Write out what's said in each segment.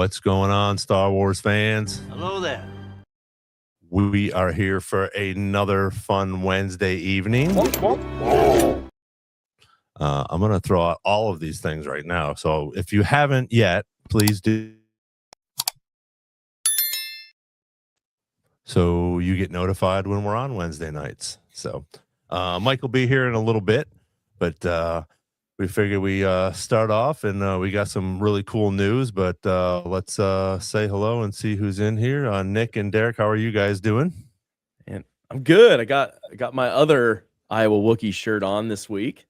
What's going on, Star Wars fans? Hello there. We are here for another fun Wednesday evening. I'm going to throw out all of these things right now. So if you haven't yet, please do. So you get notified when we're on Wednesday nights. So Mike will be here in a little bit, but we figured we start off, and we got some really cool news. But let's say hello and see who's in here. Nick and Derek, how are you guys doing? And I'm good. I got my other Iowa Wookiee shirt on this week.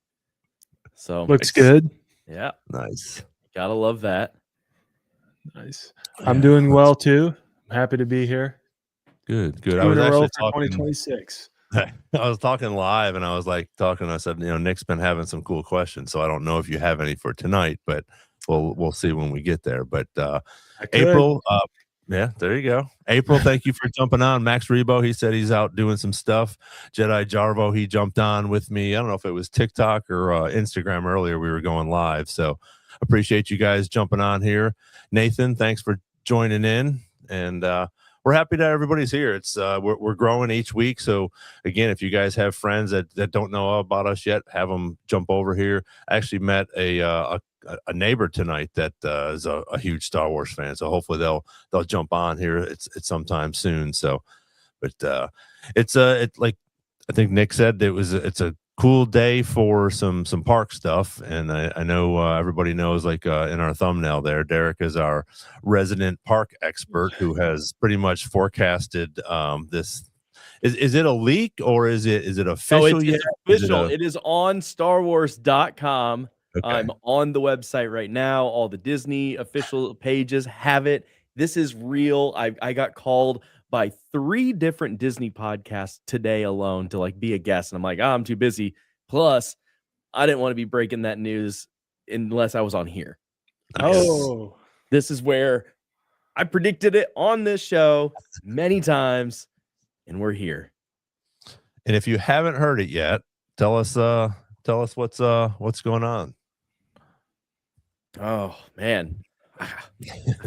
So looks good. Yeah. Nice. Gotta love that. Nice. I'm doing well too. I'm happy to be here. Good. 2 I was in a row actually for talking 2026. I was talking live, and I was talking. I said, Nick's been having some cool questions, so I don't know if you have any for tonight, but we'll see when we get there. But April, yeah, there you go. April, thank you for jumping on. Max Rebo, he said he's out doing some stuff. Jedi Jarvo, he jumped on with me. I don't know if it was TikTok or Instagram earlier. We were going live, so appreciate you guys jumping on here. Nathan, thanks for joining in, and we're happy that everybody's here. It's we're growing each week. So again, if you guys have friends that don't know about us yet, have them jump over here. I actually met a neighbor tonight that is a huge Star Wars fan. So hopefully they'll jump on here. It's sometime soon. So, but it's like I think Nick said, it's a cool day for some park stuff, and I know everybody knows, in our thumbnail there, Derek is our resident park expert who has pretty much forecasted this. Is it a leak or is it official yet? It's official. It is on StarWars.com. Okay. I'm on the website right now. All the Disney official pages have it. This is real. I got called by 3 different Disney podcasts today alone to be a guest. And I'm like, I'm too busy. Plus, I didn't want to be breaking that news unless I was on here. Nice. Oh, This is where I predicted it on this show many times, and we're here. And if you haven't heard it yet, tell us what's going on. Oh man, I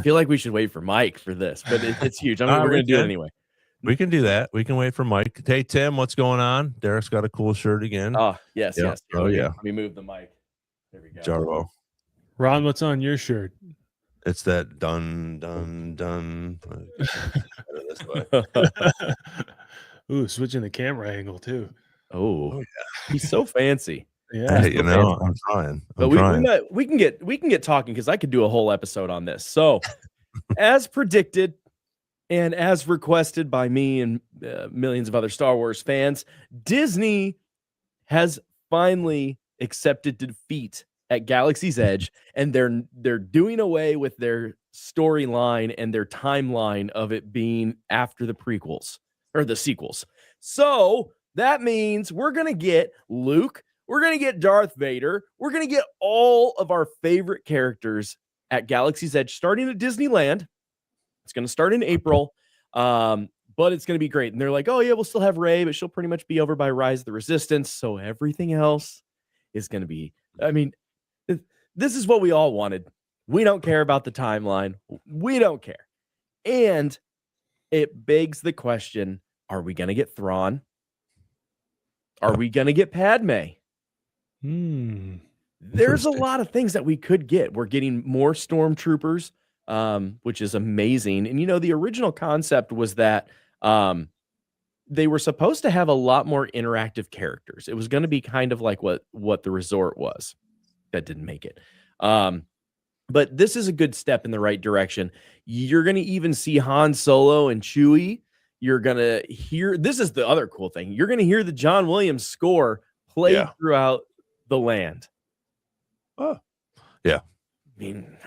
feel like we should wait for Mike for this, but it's huge. We're going to do it anyway. We can do that. We can wait for Mike. Hey, Tim, what's going on? Derek's got a cool shirt again. Oh, yes. Yeah. Yes. Oh, yeah. Let me move the mic. There we go. Jarvo. Ron, what's on your shirt? It's that dun. This way. Ooh, switching the camera angle too. Oh, yeah. He's so fancy. Yeah, Hey, I'm trying. But we can get talking, because I could do a whole episode on this. So, as predicted and as requested by me and millions of other Star Wars fans, Disney has finally accepted defeat at Galaxy's Edge, and they're doing away with their storyline and their timeline of it being after the prequels or the sequels. So that means we're gonna get Luke. We're going to get Darth Vader. We're going to get all of our favorite characters at Galaxy's Edge, starting at Disneyland. It's going to start in April, but it's going to be great. And they're like, oh, yeah, we'll still have Rey, but she'll pretty much be over by Rise of the Resistance. So everything else is going to be, this is what we all wanted. We don't care about the timeline. We don't care. And it begs the question, are we going to get Thrawn? Are we going to get Padme? There's a lot of things that we could get. We're getting more stormtroopers, which is amazing. And the original concept was that they were supposed to have a lot more interactive characters. It was going to be kind of like what the resort was. That didn't make it. But this is a good step in the right direction. You're going to even see Han Solo and Chewie. You're going to hear, this is the other cool thing, you're going to hear the John Williams score played throughout the land. Oh, yeah. I mean,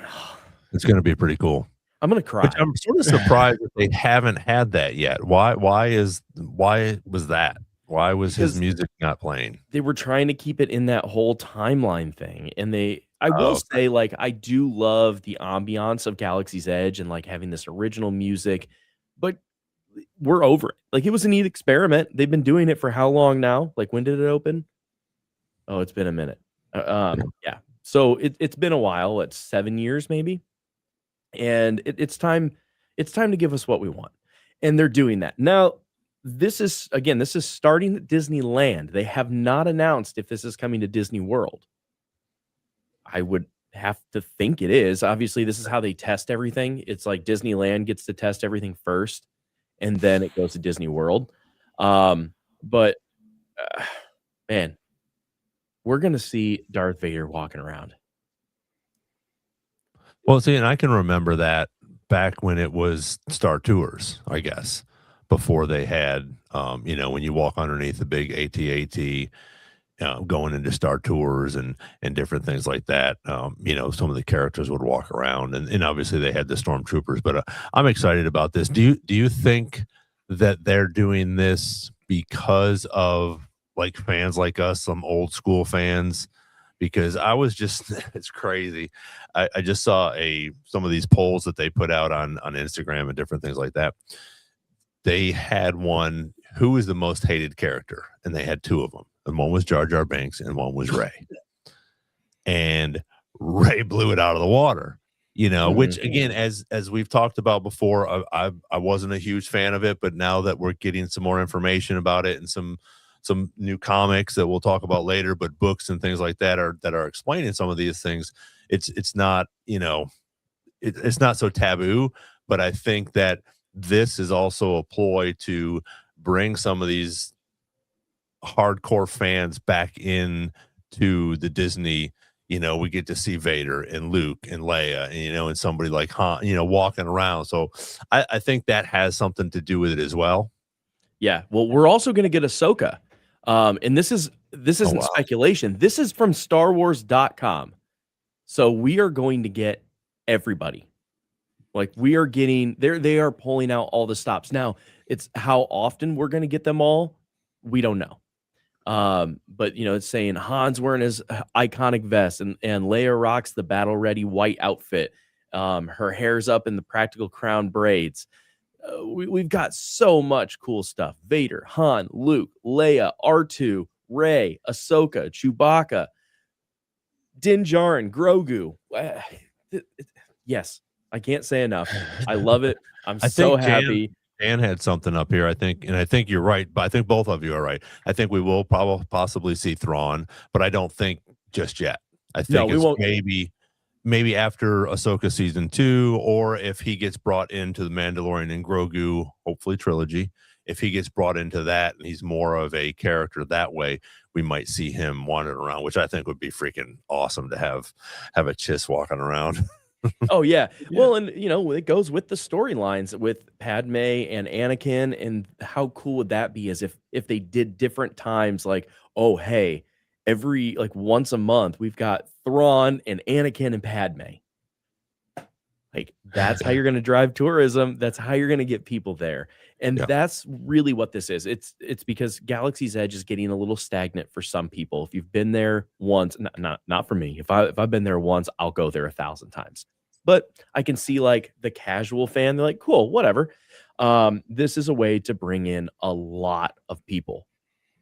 it's going to be pretty cool. I'm going to cry. But I'm sort of surprised that they haven't had that yet. Why was that? Why was his music not playing? They were trying to keep it in that whole timeline thing. And I will say, I do love the ambiance of Galaxy's Edge and having this original music, but we're over it. It was a neat experiment. They've been doing it for how long now? When did it open? Oh, it's been a minute. Yeah. So it's been a while. It's 7 years, maybe. and it's time. It's time to give us what we want, and they're doing that now. This is starting at Disneyland. They have not announced if this is coming to Disney World. I would have to think it is. Obviously, this is how they test everything. It's like Disneyland gets to test everything first, and then it goes to Disney World. But man, we're gonna see Darth Vader walking around. Well, see, and I can remember that back when it was Star Tours, I guess, before they had, when you walk underneath the big AT-AT, going into Star Tours and different things like that. Some of the characters would walk around, and obviously they had the stormtroopers. But I'm excited about this. Do you think that they're doing this because of like fans like us, some old school fans? Because I was just, it's crazy. I just saw some of these polls that they put out on Instagram and different things like that. They had one, who is the most hated character? And they had two of them. And one was Jar Jar Binks and one was Rey. And Rey blew it out of the water, which again, as we've talked about before, I wasn't a huge fan of it, but now that we're getting some more information about it and some new comics that we'll talk about later, but books and things like that are explaining some of these things, it's not, it's not so taboo. But I think that this is also a ploy to bring some of these hardcore fans back in to the Disney. We get to see Vader and Luke and Leia, and somebody like Han, walking around. So I think that has something to do with it as well. Yeah. Well, we're also going to get Ahsoka. And this isn't speculation. This is from StarWars.com. So we are going to get everybody. Like we are getting there. They are pulling out all the stops. Now it's how often we're going to get them all. We don't know. But it's saying Han's wearing his iconic vest and Leia rocks the battle ready white outfit. Her hair's up in the practical crown braids. We've got so much cool stuff. Vader, Han, Luke, Leia, R2, Rey, Ahsoka, Chewbacca, Din Djarin, Grogu. Yes, I can't say enough. I love it. I'm so happy. Dan had something up here, I think, and I think you're right, but I think both of you are right. I think we will possibly see Thrawn, but I don't think just yet. I think we won't. Maybe after Ahsoka season 2, or if he gets brought into the Mandalorian and Grogu, hopefully trilogy, if he gets brought into that and he's more of a character that way, we might see him wandering around, which I think would be freaking awesome to have a Chiss walking around. Oh yeah. Well, and it goes with the storylines with Padme and Anakin, and how cool would that be as if they did different times, like, oh hey, every once a month we've got Thrawn and Anakin and Padme. Like that's how you're going to drive tourism. That's how you're going to get people there. And that's really what this is. It's because Galaxy's Edge is getting a little stagnant for some people. If you've been there once, not for me. If I've been there once, I'll go there 1,000 times. But I can see the casual fan, they're like, cool, whatever. This is a way to bring in a lot of people.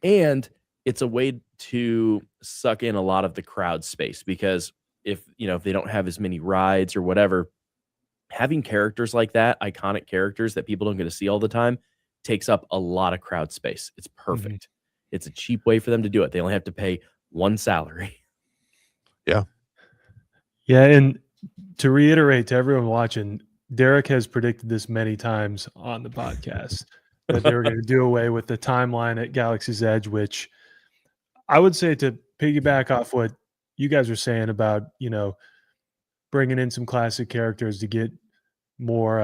And it's a way to suck in a lot of the crowd space, because if they don't have as many rides or whatever, having characters like that, iconic characters that people don't get to see all the time, takes up a lot of crowd space. It's perfect. It's a cheap way for them to do it. They only have to pay one salary. Yeah. And to reiterate to everyone watching, Derek has predicted this many times on the podcast that they were going to do away with the timeline at Galaxy's Edge, which I would say, to piggyback off what you guys were saying about, bringing in some classic characters to get more,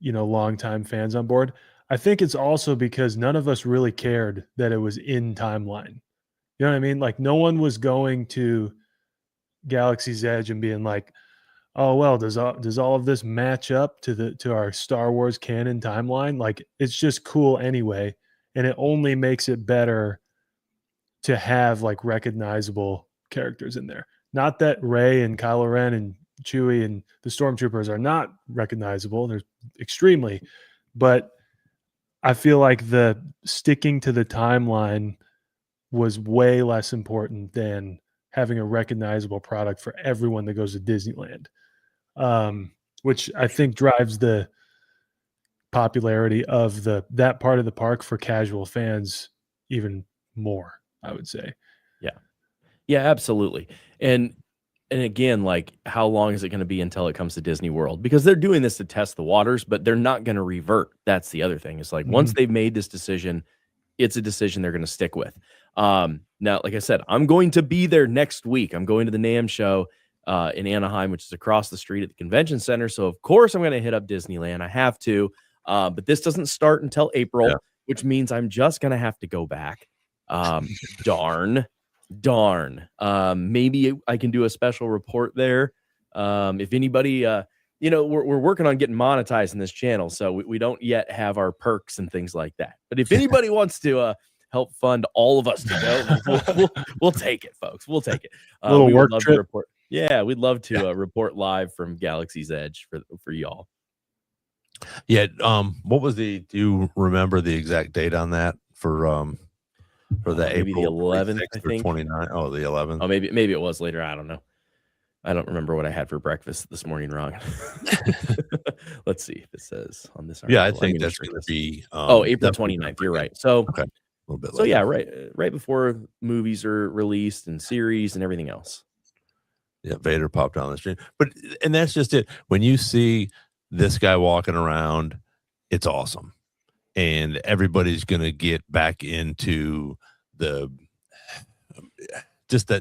longtime fans on board. I think it's also because none of us really cared that it was in timeline. You know what I mean? Like no one was going to Galaxy's Edge and being like, oh, well, does all of this match up to our Star Wars canon timeline? Like it's just cool anyway. And it only makes it better to have recognizable characters in there. Not that Rey and Kylo Ren and Chewie and the Stormtroopers are not recognizable. They're extremely, but I feel like the sticking to the timeline was way less important than having a recognizable product for everyone that goes to Disneyland. which I think drives the popularity of that part of the park for casual fans even more, I would say. Yeah, absolutely. And again, like, how long is it going to be until it comes to Disney World? Because they're doing this to test the waters, but they're not going to revert. That's the other thing. It's like once they've made this decision, it's a decision they're going to stick with. Now, like I said, I'm going to be there next week. I'm going to the NAMM show in Anaheim, which is across the street at the convention center. So of course I'm going to hit up Disneyland. I have to, but this doesn't start until April, which means I'm just going to have to go back. Darn. Maybe I can do a special report there. If anybody, we're working on getting monetized in this channel, so we don't yet have our perks and things like that. But if anybody wants to help fund all of us to go, we'll take it, folks. We'll take it. Little work trip. Report. Yeah, we'd love to report live from Galaxy's Edge for y'all. Yeah. What was do you remember the exact date on that for the maybe April the 11th, I think. 29th. Oh, the 11th. Oh, maybe it was later. I don't know. I don't remember what I had for breakfast this morning. Wrong. Let's see if it says on this article. Yeah, I think that's going to be April 29th. You're right. So okay, a little bit. So later. Yeah, right before movies are released and series and everything else. Yeah, Vader popped on the stream, and that's just it. When you see this guy walking around, it's awesome. And everybody's going to get back into the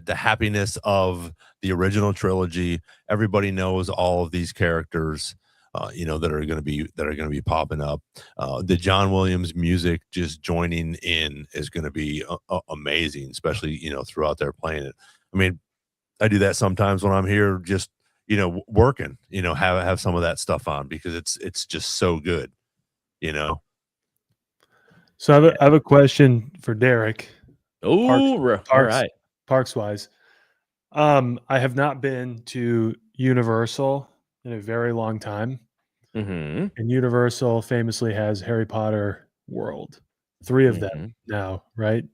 happiness of the original trilogy. Everybody knows all of these characters, that are going to be popping up. The John Williams music just joining in is going to be amazing, especially, throughout there playing it. I mean, I do that sometimes when I'm here, just, working, have some of that stuff on because it's just so good, So I have a question for Derek. All right. Parks wise. I have not been to Universal in a very long time. And Universal famously has Harry Potter World. 3 of them now, right?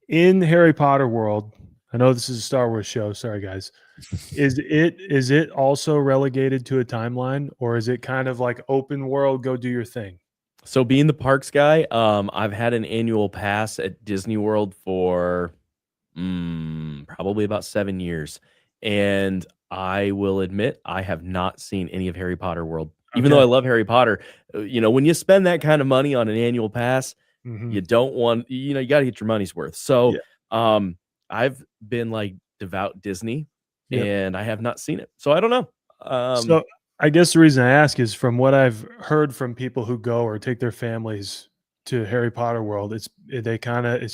In Harry Potter World, I know this is a Star Wars show. Sorry, guys. Is it also relegated to a timeline, or is it kind of like open world, go do your thing? So being the parks guy, I've had an annual pass at Disney World for probably about 7 years. And I will admit, I have not seen any of Harry Potter World. Even though I love Harry Potter, when you spend that kind of money on an annual pass, you don't want, you got to get your money's worth. So I've been like devout Disney and I have not seen it. So I don't know. So I guess the reason I ask is from what I've heard from people who go or take their families to Harry Potter World, it's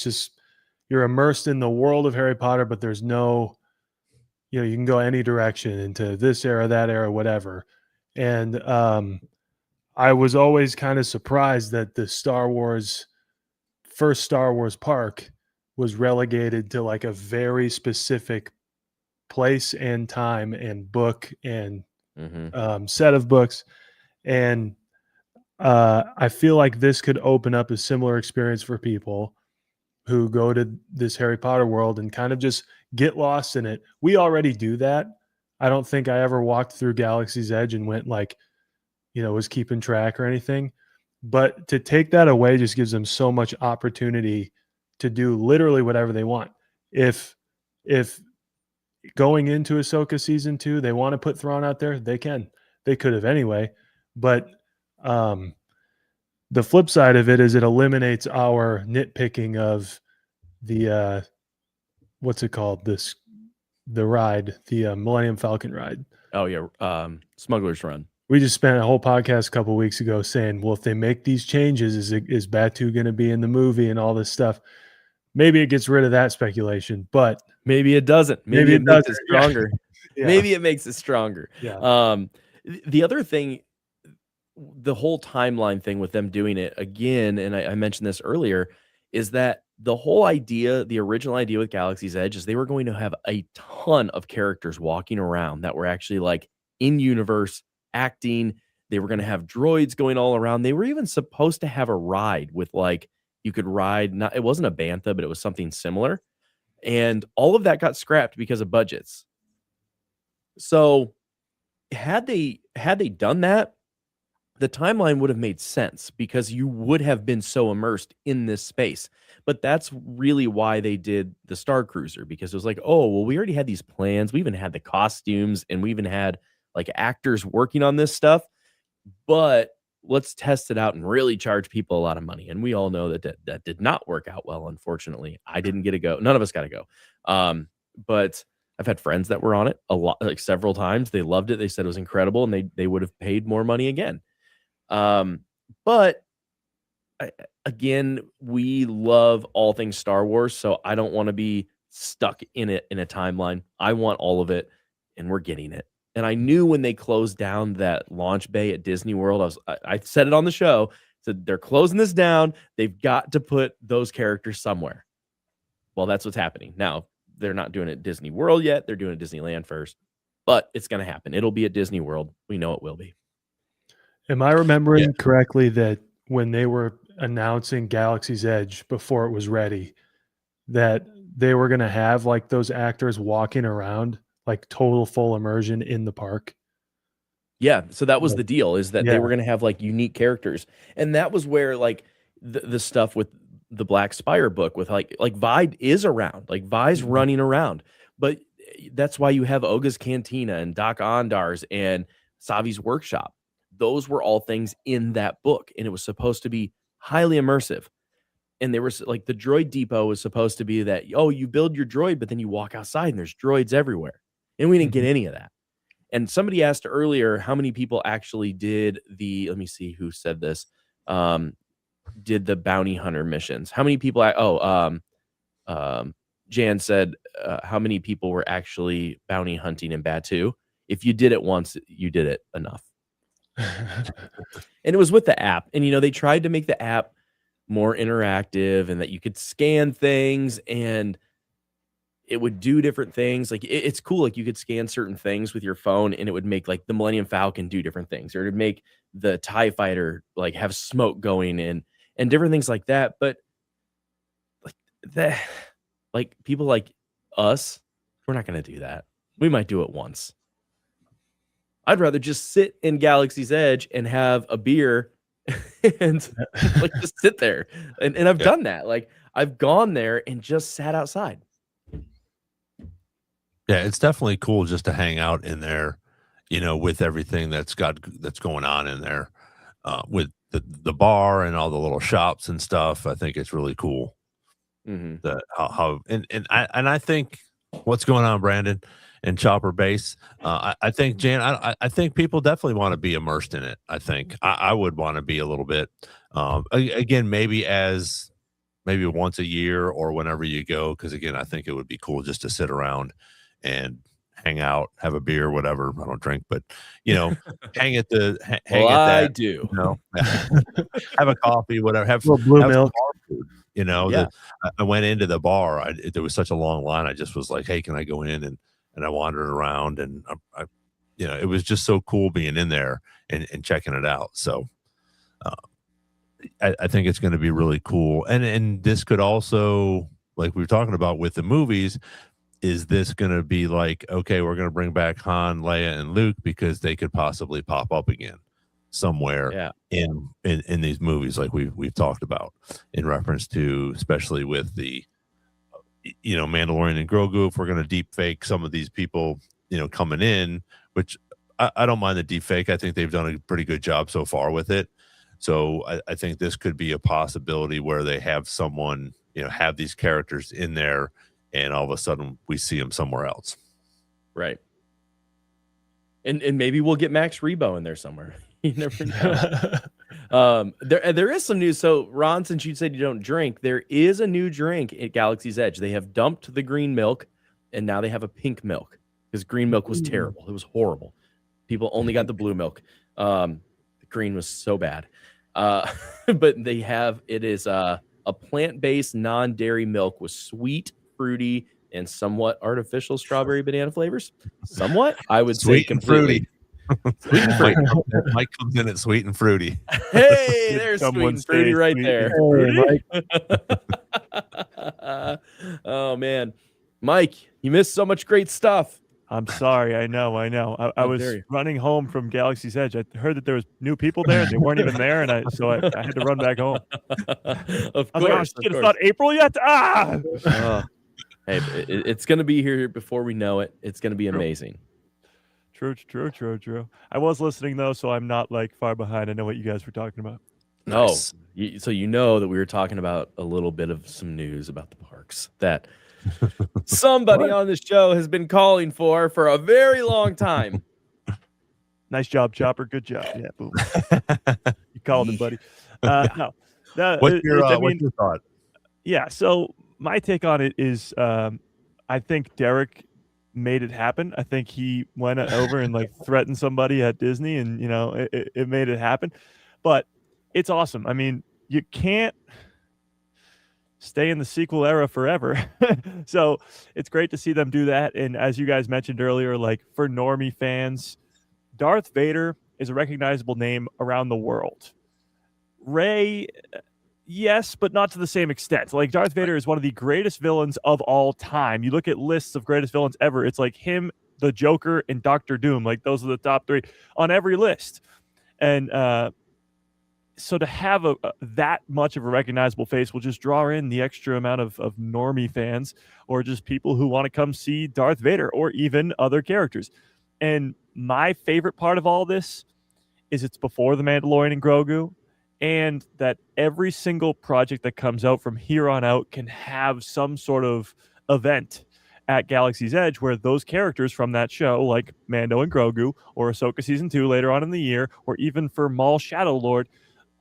just you're immersed in the world of Harry Potter, but there's no, you can go any direction into this era, that era, whatever. And I was always kind of surprised that the first Star Wars park was relegated to like a very specific place and time and book and set of books. And I feel like this could open up a similar experience for people who go to this Harry Potter world and kind of just get lost in it. We already do that. I don't think I ever walked through Galaxy's Edge and went like, was keeping track or anything. But to take that away just gives them so much opportunity to do literally whatever they want. If going into Ahsoka season 2, they want to put Thrawn out there, they can. They could have anyway. But the flip side of it is it eliminates our nitpicking of the what's it called? The ride, the Millennium Falcon ride. Oh yeah, Smuggler's Run. We just spent a whole podcast a couple of weeks ago saying, well, if they make these changes, is Batu going to be in the movie and all this stuff? Maybe it gets rid of that speculation, but maybe it doesn't. Maybe it makes it stronger. Yeah. Maybe it makes it stronger. Yeah. The other thing, the whole timeline thing with them doing it again, and I mentioned this earlier, is that the whole idea, the original idea with Galaxy's Edge is they were going to have a ton of characters walking around that were actually like in universe acting. They were going to have droids going all around. They were even supposed to have a ride with like, you could ride, it wasn't a bantha, but it was something similar. And all of that got scrapped because of budgets. So had they done that, the timeline would have made sense because you would have been so immersed in this space. But that's really why they did the Star Cruiser, because it was like, oh, well, we already had these plans. We even had the costumes and we even had like actors working on this stuff. But let's test it out and really charge people a lot of money. And we all know that did not work out well, unfortunately. I didn't get to go. None of us got to go. But I've had friends that were on it a lot, like several times. They loved it. They said it was incredible, and they would have paid more money again. But again, we love all things Star Wars, so I don't want to be stuck in a timeline. I want all of it, and we're getting it. And I knew when they closed down that launch bay at Disney World, I said it on the show, said they're closing this down. They've got to put those characters somewhere. Well, that's what's happening. Now, they're not doing it at Disney World yet. They're doing it at Disneyland first, but it's going to happen. It'll be at Disney World. We know it will be. Am I remembering correctly that when they were announcing Galaxy's Edge before it was ready, that they were going to have like those actors walking around, like total full immersion in the park? Yeah. So that was the deal, is that they were going to have like unique characters. And that was where like the stuff with the Black Spire book with like Vi is around, like Vi's running around, but that's why you have Oga's Cantina and Doc Ondar's and Savi's Workshop. Those were all things in that book, and it was supposed to be highly immersive. And there was like the droid depot was supposed to be that, oh, you build your droid, but then you walk outside and there's droids everywhere. And we didn't get any of that. And somebody asked earlier how many people actually did let me see who said this, did the bounty hunter missions. How many people? Jan said, how many people were actually bounty hunting in Batuu? If you did it once, you did it enough. And it was with the app. And, they tried to make the app more interactive and that you could scan things and it would do different things. Like it's cool. Like you could scan certain things with your phone and it would make like the Millennium Falcon do different things, or to make the TIE fighter like have smoke going in and different things like that. But like that, like people like us, we're not going to do that. We might do it once. I'd rather just sit in Galaxy's Edge and have a beer and like just sit there. And I've done that. Like I've gone there and just sat outside. Yeah, it's definitely cool just to hang out in there, with everything that's going on in there, with the bar and all the little shops and stuff. I think it's really cool. Mm-hmm. I think what's going on, Brandon, and Chopper Base. I think, Jan, I think people definitely want to be immersed in it. I think I would want to be a little bit. Again, maybe once a year or whenever you go, because again, I think it would be cool just to sit around and hang out, have a beer, whatever. I don't drink, but hang at the hang well, at that. I do. Have a coffee, whatever. Have blue milk. Food, I went into the bar. There was such a long line. I just was like, "Hey, can I go in?" And I wandered around, and I it was just so cool being in there and checking it out. So I think it's going to be really cool. And this could also, like we were talking about with the movies, is this going to be like, okay, we're going to bring back Han, Leia, and Luke because they could possibly pop up again somewhere in these movies, like we've talked about, in reference to, especially with the Mandalorian and Grogu. If we're going to deep fake some of these people, coming in, which I don't mind the deep fake. I think they've done a pretty good job so far with it. So I think this could be a possibility where they have someone, have these characters in there, and all of a sudden we see them somewhere else. Right. And maybe we'll get Max Rebo in there somewhere. You never know. There is some news. So Ron, since you said you don't drink, there is a new drink at Galaxy's Edge. They have dumped the green milk and now they have a pink milk, because green milk was terrible. It was horrible. People only got the blue milk. The green was so bad. But it is a plant-based non-dairy milk with sweet, fruity, and somewhat artificial strawberry banana flavors. Somewhat, I would say completely. Sweet and fruity. Mike comes in at sweet and fruity. Hey, there's sweet and fruity right there. Oh man, Mike, you missed so much great stuff. I'm sorry. I know. I was running home from Galaxy's Edge. I heard that there was new people there. They weren't even there, and I had to run back home. Of course, like, oh, shit, it's not April yet. Hey, it's gonna be here before we know it. It's gonna be amazing. True. I was listening though, so I'm not like far behind. I know what you guys were talking about. Nice. So you know that we were talking about a little bit of some news about the parks that somebody on this show has been calling for a very long time. Nice job, Chopper. Good job. Yeah, boom. You called him, buddy. No. What's your thought? Yeah, so my take on it is I think Derek made it happen. I think he went over and like threatened somebody at Disney, and it made it happen. But it's awesome. I mean, you can't stay in the sequel era forever. So it's great to see them do that. And as you guys mentioned earlier, like for normie fans, Darth Vader is a recognizable name around the world. Rey, yes, but not to the same extent. Like Darth Vader is one of the greatest villains of all time. You look at lists of greatest villains ever, it's like him, the Joker, and Doctor Doom. Like those are the top three on every list. And so to have that much of a recognizable face will just draw in the extra amount of normie fans, or just people who want to come see Darth Vader, or even other characters. And my favorite part of all this is it's before The Mandalorian and Grogu, and that every single project that comes out from here on out can have some sort of event at Galaxy's Edge where those characters from that show, like Mando and Grogu, or Ahsoka Season 2 later on in the year, or even for Maul Shadow Lord,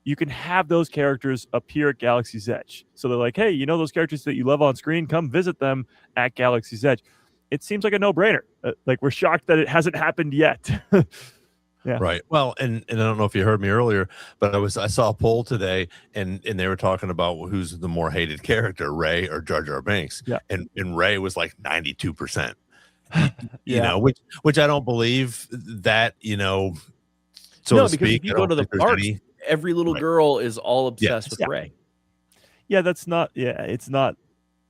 you can have those characters appear at Galaxy's Edge. So they're like, hey, those characters that you love on screen, come visit them at Galaxy's Edge. It seems like a no-brainer. Like, we're shocked that it hasn't happened yet. Yeah. Right. Well, and I don't know if you heard me earlier, but I saw a poll today, and they were talking about who's the more hated character, Rey or Jar Jar Binks. Yeah. And Rey was like 92%. Yeah. Which I don't believe that, so no, to because speak. if you go to the parks, every little girl is all obsessed with Rey. Yeah, it's not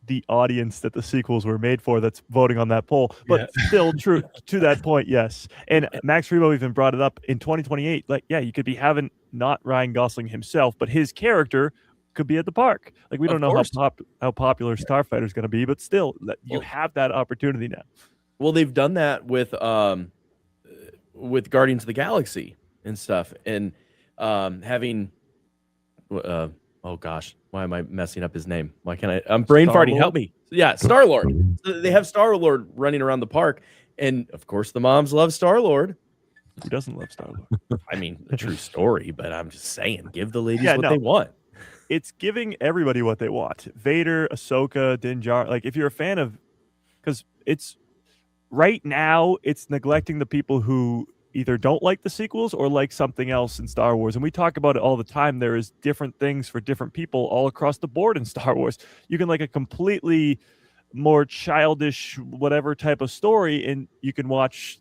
the audience that the sequels were made for that's voting on that poll, but still true to that point. Yes. And Max Rebo even brought it up in 2028. Like, yeah, you could be having not Ryan Gosling himself, but his character could be at the park. Like, we don't know how popular Starfighter is going to be, but still you have that opportunity now. Well, they've done that with Guardians of the Galaxy and stuff, and having oh gosh, why am I messing up his name? Why can't I? I'm brain farting. Help me. Yeah, Star-Lord. So they have Star-Lord running around the park, and of course the moms love Star-Lord. Who doesn't love Star-Lord? I mean, a true story, but I'm just saying, give the ladies what they want. It's giving everybody what they want. Vader, Ahsoka, Din Djarin. Like, if you're a fan of, because it's right now, it's neglecting the people who either don't like the sequels or like something else in Star Wars. And we talk about it all the time. There is different things for different people all across the board in Star Wars. You can like a completely more childish, whatever type of story, and you can watch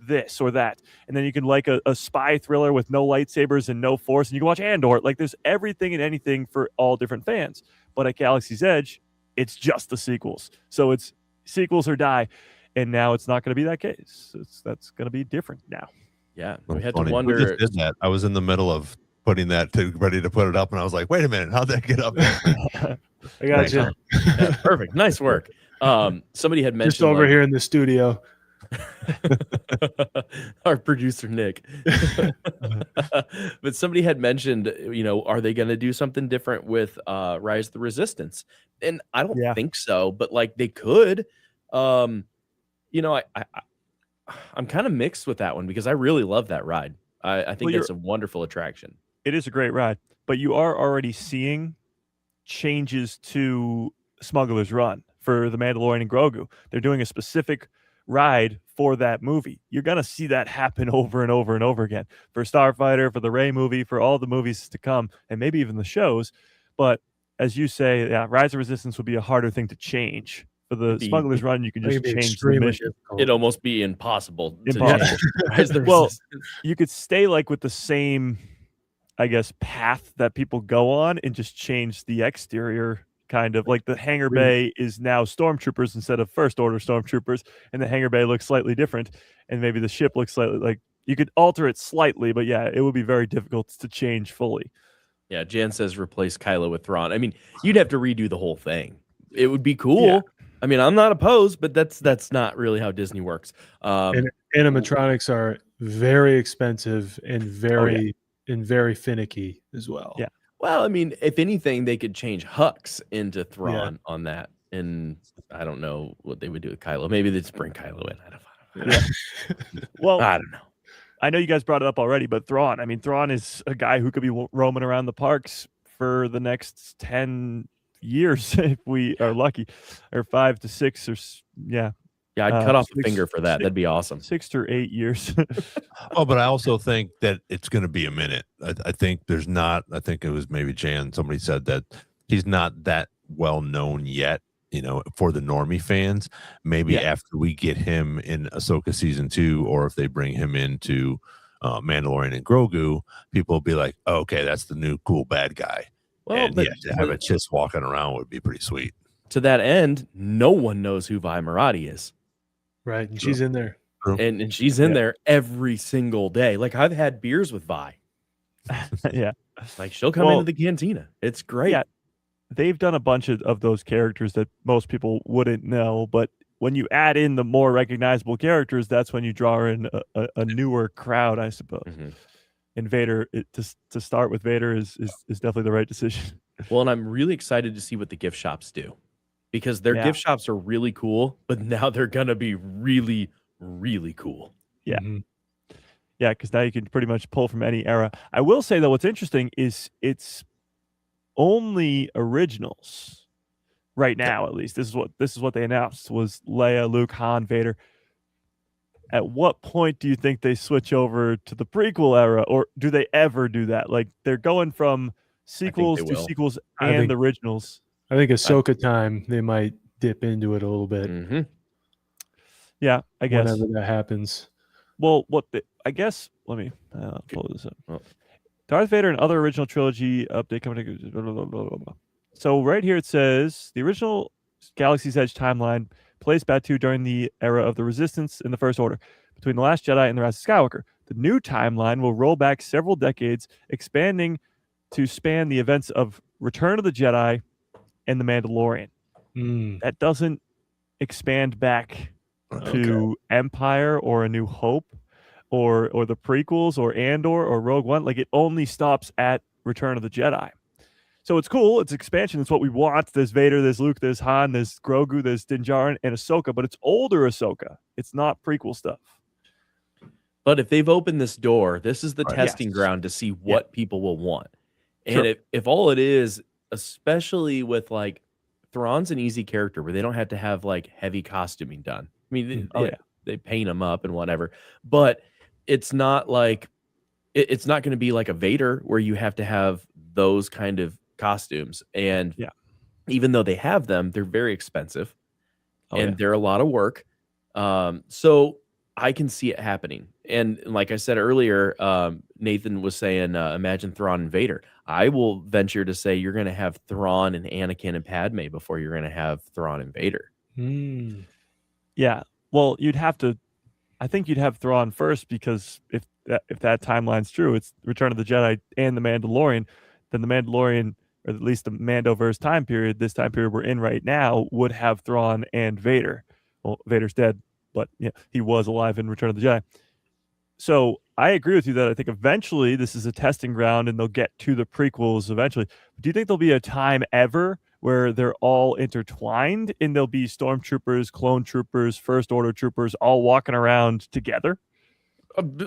this or that. And then you can like a spy thriller with no lightsabers and no force, and you can watch Andor. Like, there's everything and anything for all different fans. But at Galaxy's Edge, it's just the sequels. So it's sequels or die. And now it's not going to be that case. That's going to be different now. Yeah, we had to wonder. Who just did that? I was in the middle of putting that ready to put it up, and I was like, "Wait a minute, how'd that get up?" I got you. Yeah, perfect, nice work. Somebody had mentioned just over here in the studio. Our producer Nick. But somebody had mentioned, are they going to do something different with Rise of the Resistance? And I don't think so, but like they could. I'm kind of mixed with that one because I really love that ride. I think it's a wonderful attraction. It is a great ride, but you are already seeing changes to Smuggler's Run for The Mandalorian and Grogu. They're doing a specific ride for that movie. You're going to see that happen over and over and over again for Starfighter, for the Rey movie, for all the movies to come, and maybe even the shows. But as you say, Rise of Resistance would be a harder thing to change. For the Smuggler's Run, you can just change the mission. It'd almost be impossible. Well, you could stay like with the same, I guess, path that people go on and just change the exterior kind of like the hangar bay is now stormtroopers instead of first order stormtroopers, and the hangar bay looks slightly different, and maybe the ship looks slightly like you could alter it slightly, but yeah, it would be very difficult to change fully. Yeah, Jan says replace Kylo with Thrawn. I mean, you'd have to redo the whole thing. It would be cool. Yeah. I mean, I'm not opposed, but that's not really how Disney works. And animatronics are very expensive and very finicky as well. Yeah. Well, I mean, if anything, they could change Hux into Thrawn on that. And I don't know what they would do with Kylo. Maybe they'd just bring Kylo in. I don't know. Well, I don't know. I know you guys brought it up already, but Thrawn, I mean, Thrawn is a guy who could be roaming around the parks for the next 10 years if we are lucky, or 5 to 6 or Yeah, I'd cut off a 6 finger for that. That'd be awesome. 6 to 8 years. Oh, but I also think that it's going to be a minute. I think there's not. I think it was maybe Jan. Somebody said that he's not that well known yet. You know, for the normie fans, maybe after we get him in Ahsoka season 2, or if they bring him into Mandalorian and Grogu, people will be like, oh, "Okay, that's the new cool bad guy." Well, and to have a Chiss walking around would be pretty sweet. To that end, no one knows who Vi Marati is. Right, and she's in there. And she's in there every single day. Like, I've had beers with Vi. Yeah. Like, she'll come into the cantina. It's great. Yeah. They've done a bunch of those characters that most people wouldn't know, but when you add in the more recognizable characters, that's when you draw in a newer crowd, I suppose. Mm-hmm. And Vader, to start with Vader is definitely the right decision. Well, and I'm really excited to see what the gift shops do, because their gift shops are really cool, but now they're gonna be really, really cool. Yeah. Mm-hmm. Yeah, because now you can pretty much pull from any era. I will say though, what's interesting is it's only originals right now. At least this is what they announced was Leia, Luke, Han, Vader. At what point do you think they switch over to the prequel era, or do they ever do that? Like, they're going from sequels to sequels and originals. I think Ahsoka time they might dip into it a little bit. Mm-hmm. Yeah, I guess whenever that happens. Well, I guess let me pull this up. Oh. Darth Vader and other original trilogy update coming to blah, blah, blah, blah, blah. So right here it says the original Galaxy's Edge timeline plays Batuu during the era of the Resistance and the First Order, between The Last Jedi and The Rise of Skywalker. The new timeline will roll back several decades, expanding to span the events of Return of the Jedi and The Mandalorian. That doesn't expand back to Empire or A New Hope or the prequels or Andor or Rogue One. Like, it only stops at Return of the Jedi. So it's cool. It's expansion. It's what we want. There's Vader, there's Luke, there's Han, there's Grogu, there's Din Djarin, and Ahsoka, but it's older Ahsoka. It's not prequel stuff. But if they've opened this door, this is the testing ground to see what people will want. And if all it is, especially with like Thrawn's an easy character where they don't have to have like heavy costuming done. I mean, they paint him up and whatever, but it's not like it's not going to be like a Vader where you have to have those kind of costumes. And even though they have them, they're very expensive and they're a lot of work. So I can see it happening. And like I said earlier, Nathan was saying, imagine Thrawn and Vader. I will venture to say you're going to have Thrawn and Anakin and Padme before you're going to have Thrawn and Vader. Yeah. Well, I think you'd have Thrawn first, because if that timeline's true, it's Return of the Jedi and The Mandalorian, then The Mandalorian, or at least the Mandoverse time period, this time period we're in right now, would have Thrawn and Vader. Well, Vader's dead, but he was alive in Return of the Jedi. So I agree with you that I think eventually this is a testing ground and they'll get to the prequels eventually. But do you think there'll be a time ever where they're all intertwined and there'll be stormtroopers, clone troopers, first order troopers all walking around together?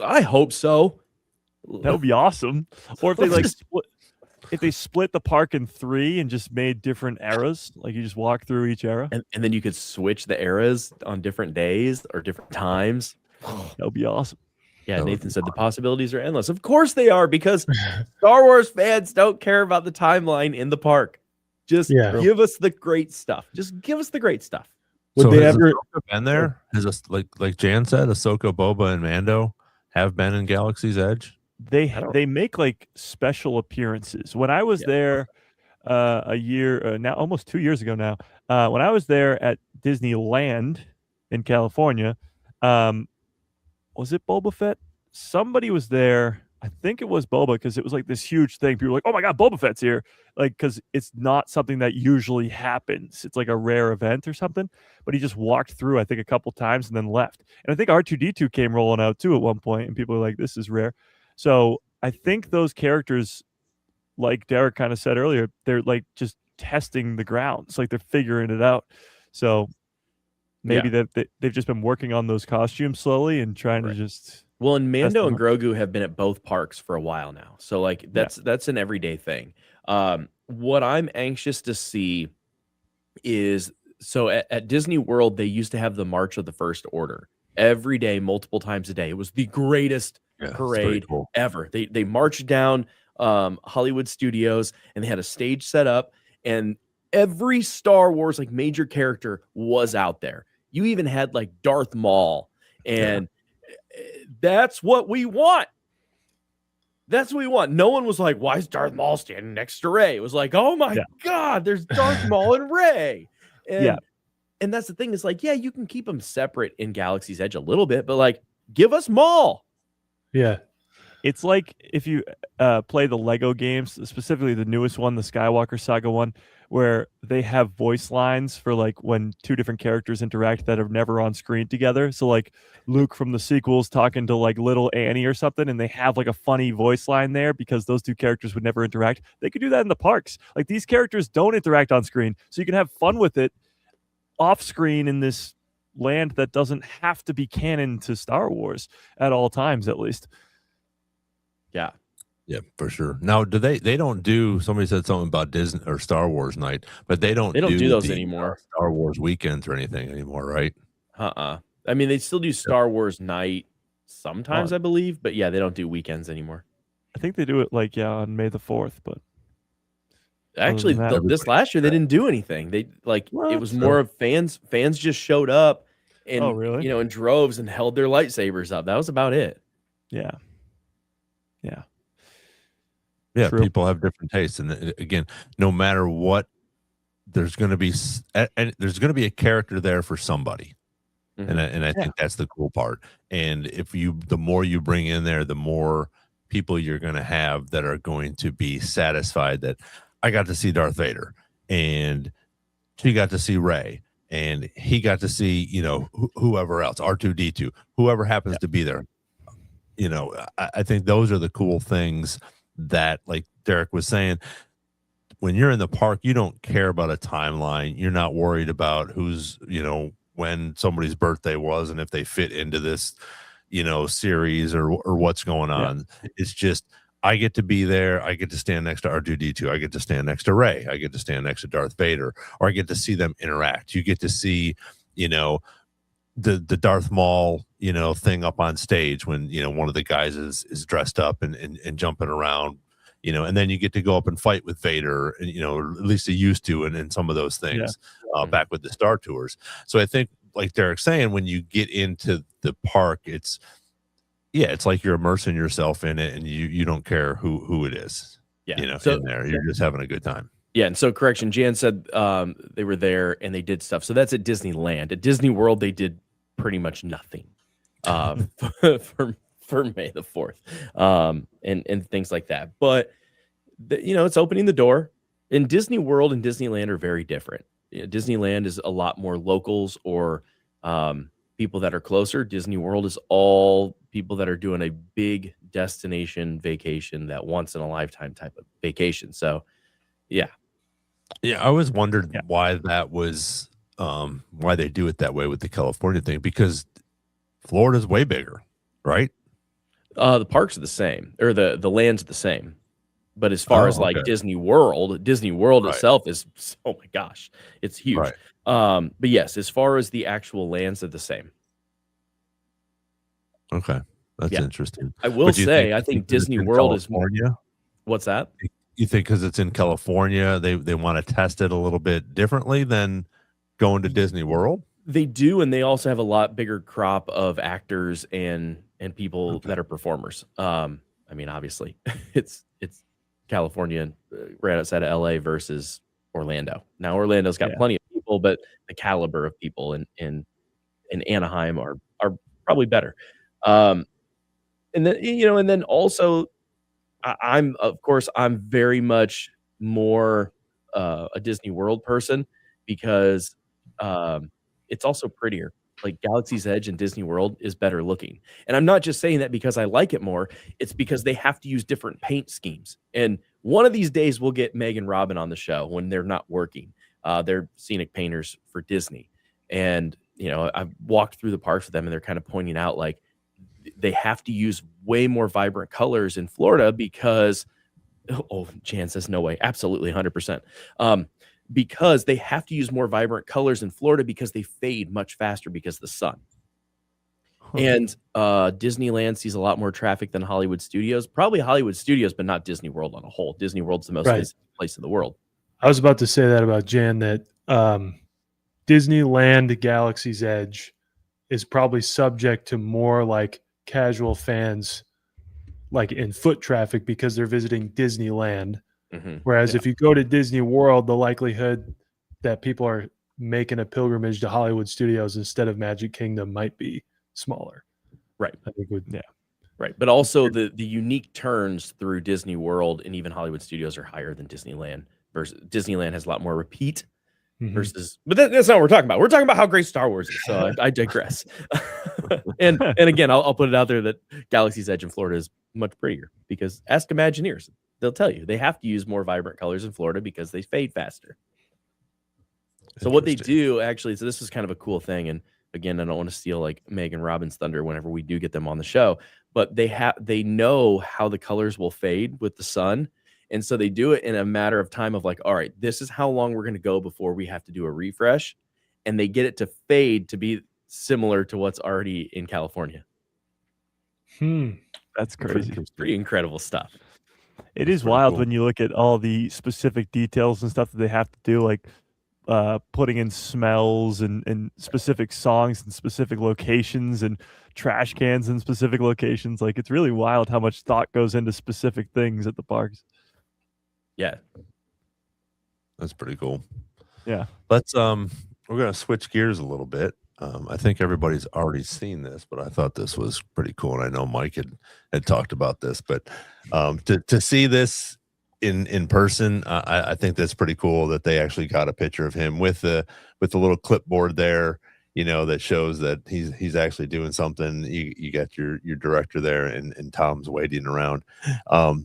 I hope so. That would be awesome. Or if they split the park in 3 and just made different eras, like you just walk through each era. And then you could switch the eras on different days or different times. That would be awesome. Yeah, Nathan said the possibilities are endless. Of course they are, because Star Wars fans don't care about the timeline in the park. Just give us the great stuff. Just give us the great stuff. Would they ever been there? Has like Jan said, Ahsoka, Boba, and Mando have been in Galaxy's Edge? They make like special appearances. When I was there, a year now, almost 2 years ago now, when I was there at Disneyland in California. Was it Boba Fett? Somebody was there. I think it was Boba, because it was like this huge thing. People were like, "Oh my god, Boba Fett's here!" Like, because it's not something that usually happens. It's like a rare event or something. But he just walked through, I think, a couple times and then left. And I think R2D2 came rolling out too at one point, and people were like, "This is rare." So I think those characters, like Derek kind of said earlier, they're like just testing the grounds, like they're figuring it out. So maybe they've just been working on those costumes slowly and trying to just. Well, and Mando and Grogu have been at both parks for a while now, so like that's an everyday thing. What I'm anxious to see is, so at Disney World they used to have the March of the First Order every day, multiple times a day. It was the greatest parade ever. They marched down Hollywood Studios, and they had a stage set up, and every Star Wars like major character was out there. You even had like Darth Maul, and that's what we want. That's what we want. No one was like, "Why is Darth Maul standing next to Rey?" It was like, "Oh my god, there's Darth Maul and Rey." And and that's the thing, is like, yeah, you can keep them separate in Galaxy's Edge a little bit, but like, give us Maul. Yeah. It's like if you play the Lego games, specifically the newest one, the Skywalker Saga one, where they have voice lines for like when two different characters interact that are never on screen together. So like Luke from the sequels talking to like little Annie or something, and they have like a funny voice line there because those two characters would never interact. They could do that in the parks. Like, these characters don't interact on screen, so you can have fun with it off screen in this land that doesn't have to be canon to Star Wars at all times, at least. Yeah, for sure. Now, they don't do, somebody said something about Disney or Star Wars night, but they don't do those anymore. Star Wars weekends or anything anymore, right? I mean, they still do Star Wars night sometimes, I believe, but yeah, they don't do weekends anymore. I think they do it like on May the 4th, but actually this last year they didn't do anything. They like it was more of fans just showed up and in droves and held their lightsabers up. That was about it. Yeah. True. People have different tastes, and again, no matter what, there's going to be a character there for somebody, and I think that's the cool part. And the more you bring in there, the more people you're going to have that are going to be satisfied that I got to see Darth Vader, and she got to see Rey, and he got to see whoever else, R2D2, whoever happens to be there. I think those are the cool things that, like Derek was saying, when you're in the park, you don't care about a timeline. You're not worried about who's, when somebody's birthday was and if they fit into this, series or what's going on. It's just, I get to be there. I get to stand next to R2D2. I get to stand next to Rey. I get to stand next to Darth Vader, or I get to see them interact. You get to see, the Darth Maul, thing up on stage when, one of the guys is dressed up and jumping around, and then you get to go up and fight with Vader, and, at least they used to, and in some of those things back with the Star Tours. So I think, like Derek's saying, when you get into the park, it's like you're immersing yourself in it, and you don't care who it is, so, in there. You're just having a good time. Yeah, and so correction, Jan said they were there and they did stuff. So that's at Disneyland. At Disney World, they did pretty much nothing for May the 4th and things like that. But it's opening the door. And Disney World and Disneyland are very different. Disneyland is a lot more locals or people that are closer. Disney World is all people that are doing a big destination vacation, that once in a lifetime type of vacation. So yeah, I always wondered why that was, why they do it that way with the California thing, because Florida's way bigger, right? The parks are the same, or the land's the same. But as far as like Disney World itself is, oh my gosh, it's huge. Right. But yes, as far as the actual lands are the same. Okay. That's interesting. I will say, I think Disney World is more. What's that? You think because it's in California, they want to test it a little bit differently than going to Disney World? They do, and they also have a lot bigger crop of actors and people that are performers. I mean, obviously, it's California, right outside of LA versus Orlando. Now Orlando's got plenty of people, but the caliber of people in Anaheim are probably better. And then and then also I'm very much more a Disney World person because it's also prettier. Like Galaxy's Edge and Disney World is better looking. And I'm not just saying that because I like it more. It's because they have to use different paint schemes. And one of these days we'll get Meg and Robin on the show when they're not working. They're scenic painters for Disney. And, I've walked through the parks with them and they're kind of pointing out like they have to use way more vibrant colors in Florida because, Jan says no way. Absolutely 100%. Because they have to use more vibrant colors in Florida because they fade much faster because of the sun. And Disneyland sees a lot more traffic than Hollywood Studios. Probably Hollywood Studios, but not Disney World on a whole. Disney World's the most visited place in the world. I was about to say that about Jan, that Disneyland Galaxy's Edge is probably subject to more like casual fans like in foot traffic because they're visiting Disneyland. Whereas if you go to Disney World, the likelihood that people are making a pilgrimage to Hollywood Studios instead of Magic Kingdom might be smaller. Right. I think right. But also the unique turns through Disney World and even Hollywood Studios are higher than Disneyland. Versus Disneyland has a lot more repeat versus, but that's not what we're talking about. We're talking about how great Star Wars is. So I digress. and again, I'll put it out there that Galaxy's Edge in Florida is much prettier because ask Imagineers. They'll tell you they have to use more vibrant colors in Florida because they fade faster. So what they do actually, so this is kind of a cool thing. And again, I don't want to steal like Meg and Robin's thunder whenever we do get them on the show, but they know how the colors will fade with the sun. And so they do it in a matter of time of like, all right, this is how long we're going to go before we have to do a refresh. And they get it to fade to be similar to what's already in California. That's crazy. Pretty incredible stuff. It is wild when you look at all the specific details and stuff that they have to do, like putting in smells and specific songs and specific locations and trash cans in specific locations. Like it's really wild how much thought goes into specific things at the parks. Yeah. That's pretty cool. Yeah. Let's we're gonna switch gears a little bit. I think everybody's already seen this, but I thought this was pretty cool. And I know Mike had talked about this, but to see this in person, I think that's pretty cool that they actually got a picture of him with the little clipboard there, that shows that he's actually doing something. You got your director there and Tom's waiting around.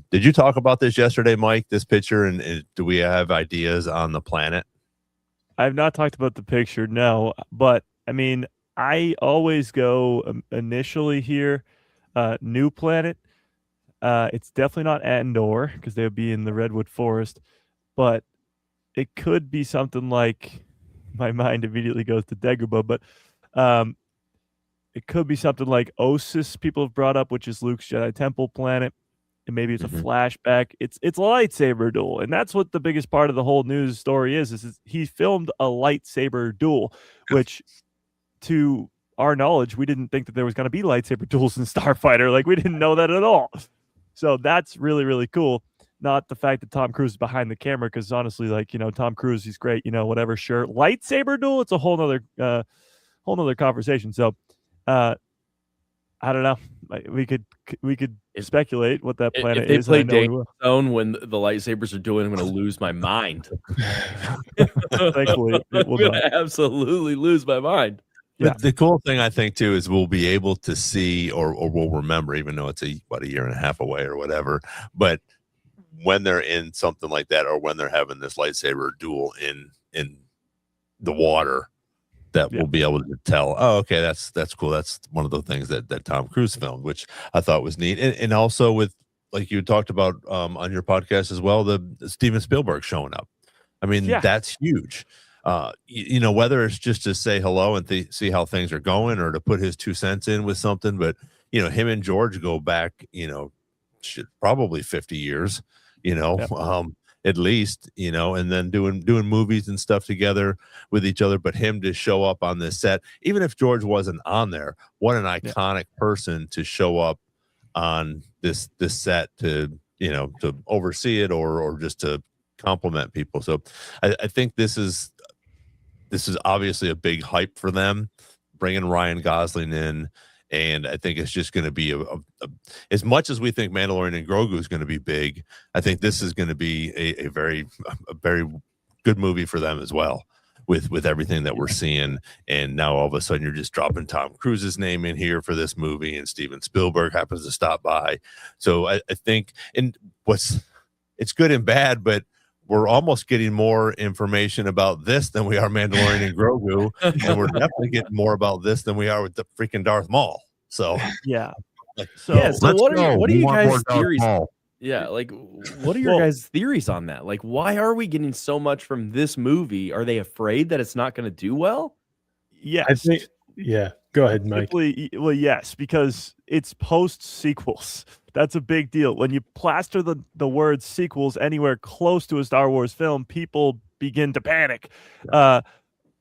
Did you talk about this yesterday, Mike, this picture? And do we have ideas on the planet? I've not talked about the picture, no, but I mean, I always go initially here, New Planet. It's definitely not Andor because they would be in the Redwood Forest, but it could be something like, my mind immediately goes to Dagobah, but it could be something like Ossus people have brought up, which is Luke's Jedi Temple planet. And maybe it's a flashback. It's a lightsaber duel. And that's what the biggest part of the whole news story is he filmed a lightsaber duel, which to our knowledge, we didn't think that there was going to be lightsaber duels in Starfighter. Like we didn't know that at all. So that's really, really cool. Not the fact that Tom Cruise is behind the camera, because honestly, like, Tom Cruise, he's great, whatever, sure. Lightsaber duel, it's a whole nother conversation. So I don't know. We could speculate what that planet is. If they play Danger Zone when the lightsabers are doing, I'm going to lose my mind. Thankfully, I'm going to absolutely lose my mind. Yeah. The cool thing I think too is we'll be able to see, or we'll remember, even though it's about a year and a half away or whatever. But when they're in something like that, or when they're having this lightsaber duel in the water, that we'll be able to tell, oh, okay, that's cool. That's one of the things that Tom Cruise filmed, which I thought was neat. And also with, like you talked about on your podcast as well, the Steven Spielberg showing up. I mean, that's huge. Whether it's just to say hello and see how things are going, or to put his 2 cents in with something, but him and George go back, probably 50 years, at least, and then doing movies and stuff together with each other. But him to show up on this set, even if George wasn't on there, what an iconic person to show up on this set to to oversee it or just to compliment people. So I think this is obviously a big hype for them, bringing Ryan Gosling in. And I think it's just going to be as much as we think Mandalorian and Grogu is going to be big, I think this is going to be a very good movie for them as well, with everything that we're seeing. And now all of a sudden you're just dropping Tom Cruise's name in here for this movie, and Steven Spielberg happens to stop by. So I think, and it's good and bad, but we're almost getting more information about this than we are Mandalorian and Grogu, and we're definitely getting more about this than we are with the freaking Darth Maul. So yeah. So what are you guys' theories? Yeah, like what are your guys' theories on that? Like, why are we getting so much from this movie? Are they afraid that it's not going to do well? Yes. I think, go ahead, Mike. Well, yes, because it's post sequels. That's a big deal. When you plaster the word sequels anywhere close to a Star Wars film, people begin to panic.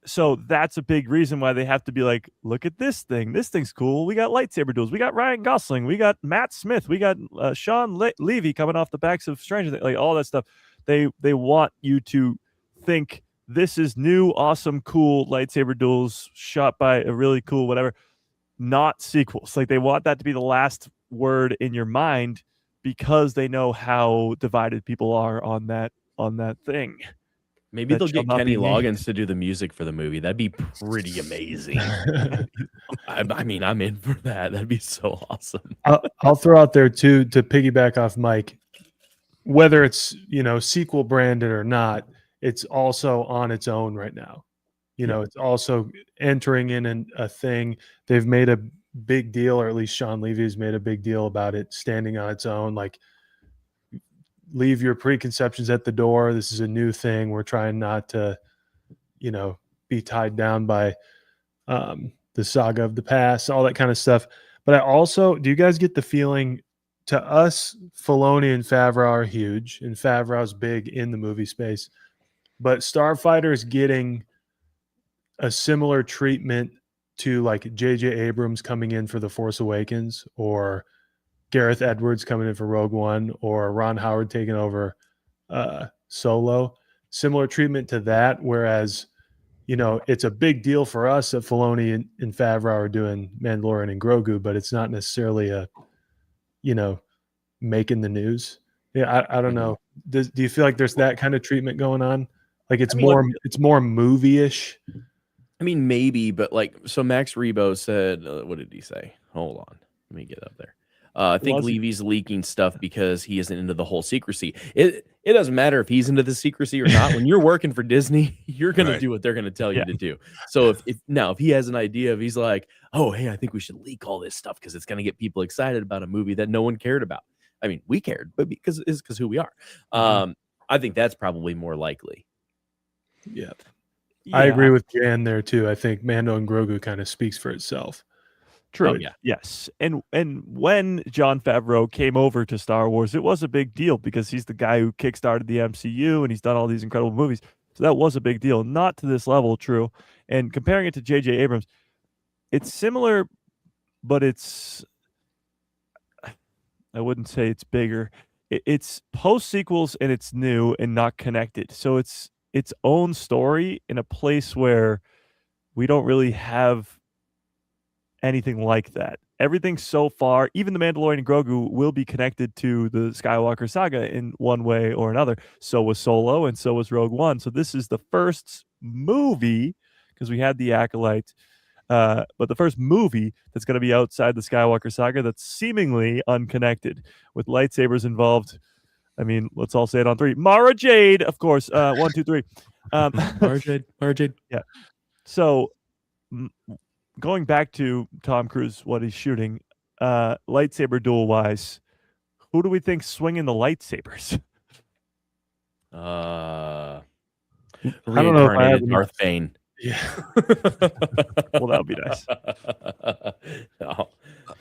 So that's a big reason why they have to be like, look at this thing. This thing's cool. We got lightsaber duels. We got Ryan Gosling. We got Matt Smith. We got Sean Levy coming off the backs of Stranger Things. Like all that stuff. They want you to think this is new, awesome, cool lightsaber duels shot by a really cool whatever. Not sequels. Like they want that to be the last word in your mind because they know how divided people are on that thing. Maybe they'll get Kenny Loggins to do the music for the movie. That'd be pretty amazing. I mean, I'm in for that. That'd be so awesome. I'll throw out there too, to piggyback off Mike, whether it's sequel branded or not, it's also on its own right now. It's also entering in a thing. They've made a big deal, or at least Sean Levy's made a big deal about it standing on its own. Like, leave your preconceptions at the door. This is a new thing. We're trying not to, be tied down by the saga of the past, all that kind of stuff. But I also, do you guys get the feeling, to us, Filoni and Favreau are huge, and Favreau's big in the movie space, but Starfighter is getting a similar treatment to like J.J. Abrams coming in for The Force Awakens, or Gareth Edwards coming in for Rogue One, or Ron Howard taking over Solo. Similar treatment to that, whereas, it's a big deal for us that Filoni and Favreau are doing Mandalorian and Grogu, but it's not necessarily making the news. Yeah, I don't know. Do you feel like there's that kind of treatment going on? Like it's more movie-ish? I mean, maybe, but so Max Rebo said, what did he say? Hold on. Let me get up there. I think Levy's leaking stuff because he isn't into the whole secrecy. It doesn't matter if he's into the secrecy or not. When you're working for Disney, you're going to do what they're going to tell you to do. So if he has an idea, if he's like, oh, hey, I think we should leak all this stuff because it's going to get people excited about a movie that no one cared about. I mean, we cared, but because who we are. I think that's probably more likely. Yeah. I agree with Jan there too. I think Mando and Grogu kind of speaks for itself. True. Oh, yeah. Yes. And when Jon Favreau came over to Star Wars, it was a big deal because he's the guy who kickstarted the MCU and he's done all these incredible movies. So that was a big deal. Not to this level, true. And comparing it to J.J. Abrams, it's similar, but I wouldn't say it's bigger. It's post sequels and it's new and not connected. So it's its own story in a place where we don't really have anything like that. Everything so far, even the Mandalorian and Grogu, will be connected to the Skywalker saga in one way or another. So was Solo and so was Rogue One. So this is the first movie, because we had the Acolyte, but the first movie that's going to be outside the Skywalker saga that's seemingly unconnected with lightsabers involved. I mean, let's all say it on three. Mara Jade, of course. 1, 2, 3. Mara Jade. Yeah. So going back to Tom Cruise, what he's shooting, lightsaber duel wise, who do we think swinging the lightsabers? I don't know if I have Darth Bane. Yeah. Well, that would be nice. No.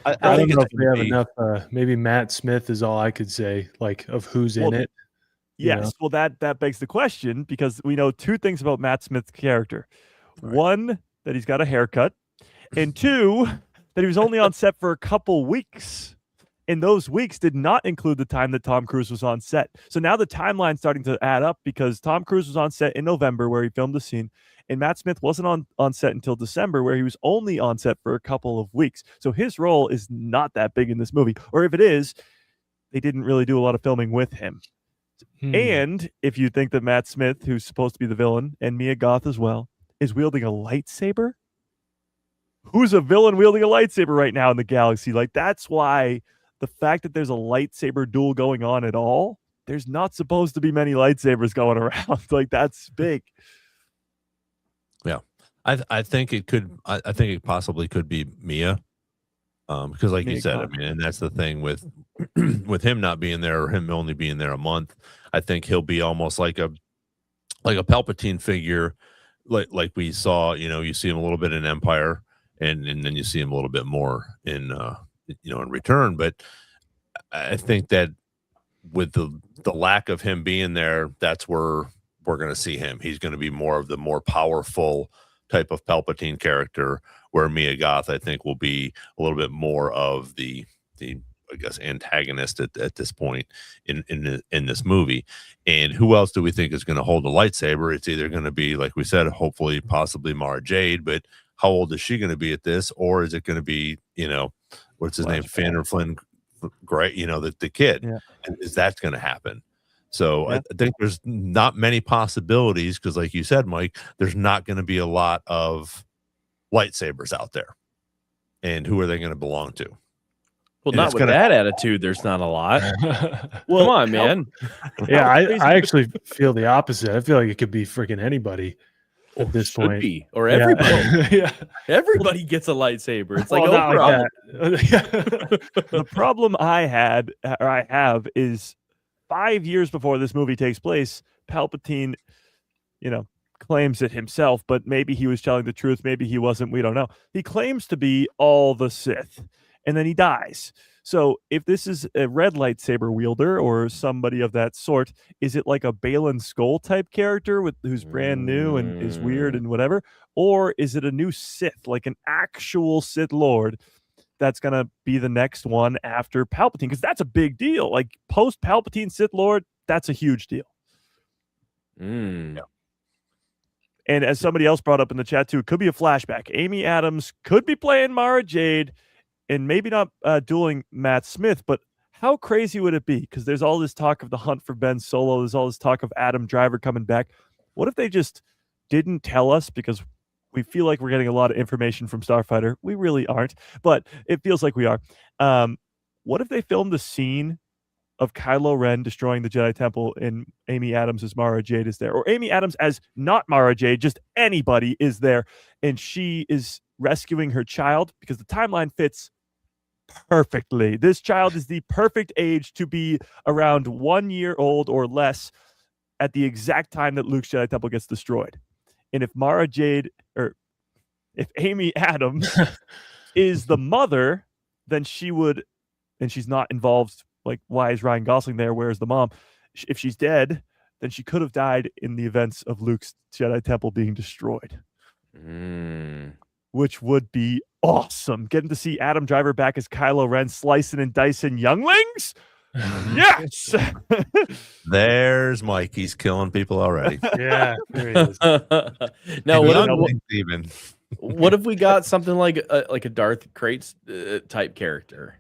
I don't know if we have enough. Maybe Matt Smith is all I could say, like, of who's in it. Yes. Well, that begs the question, because we know two things about Matt Smith's character. Right. One, that he's got a haircut, and two, that he was only on set for a couple weeks. And those weeks did not include the time that Tom Cruise was on set. So now the timeline's starting to add up because Tom Cruise was on set in November where he filmed the scene, and Matt Smith wasn't on set until December where he was only on set for a couple of weeks. So his role is not that big in this movie. Or if it is, they didn't really do a lot of filming with him. And if you think that Matt Smith, who's supposed to be the villain, and Mia Goth as well, is wielding a lightsaber, who's a villain wielding a lightsaber right now in the galaxy? Like, that's why the fact that there's a lightsaber duel going on at all, there's not supposed to be many lightsabers going around. Like, that's big. Yeah. I think it could, I think it possibly could be Mia. Because like Mia you said, Goth. I mean, and that's the thing with with him not being there or him only being there a month, I think he'll be almost like a Palpatine figure, like we saw, you see him a little bit in Empire, and then you see him a little bit more in in Return. But I think that with the lack of him being there, that's where we're going to see him. He's going to be more of the more powerful type of Palpatine character, where Mia Goth, I think, will be a little bit more of the I guess antagonist at this point in this movie. And who else do we think is going to hold a lightsaber? It's either going to be, like we said, hopefully possibly Mara Jade, but how old is she going to be at this? Or is it going to be, what's his name, Fanner Flynn, great, the kid? Yeah. And is that going to happen? So I think there's not many possibilities because, like you said, Mike, there's not going to be a lot of lightsabers out there. And who are they going to belong to? Well, not with that attitude, there's not a lot. Well, come on, man. Yeah, I actually feel the opposite. I feel like it could be freaking anybody at this point. Or everybody. Yeah. Everybody gets a lightsaber. It's like, the problem I have is 5 years before this movie takes place, Palpatine, claims it himself, but maybe he was telling the truth. Maybe he wasn't. We don't know. He claims to be all the Sith, and then he dies. So if this is a red lightsaber wielder or somebody of that sort, is it like a Balin Skull type character who's brand new and is weird and whatever? Or is it a new Sith, like an actual Sith Lord that's going to be the next one after Palpatine? Because that's a big deal. Like, post-Palpatine Sith Lord, that's a huge deal. Yeah. And as somebody else brought up in the chat too, it could be a flashback. Amy Adams could be playing Mara Jade and maybe not dueling Matt Smith, but how crazy would it be? Because there's all this talk of the hunt for Ben Solo. There's all this talk of Adam Driver coming back. What if they just didn't tell us? Because we feel like we're getting a lot of information from Starfighter. We really aren't, but it feels like we are. What if they filmed the scene of Kylo Ren destroying the Jedi Temple and Amy Adams as Mara Jade is there? Or Amy Adams as not Mara Jade, just anybody is there, and she is rescuing her child, because the timeline fits perfectly. This child is the perfect age to be around 1 year old or less at the exact time that Luke's Jedi Temple gets destroyed. And if Mara Jade, or if Amy Adams is the mother, then she would, and she's not involved. Like, why is Ryan Gosling there? Where's the mom? If she's dead, then she could have died in the events of Luke's Jedi Temple being destroyed. Which would be awesome. Getting to see Adam Driver back as Kylo Ren slicing and dicing younglings? Yes! There's Mike. He's killing people already. Yeah, there he is. Now, What if we got something like a Darth Crates type character?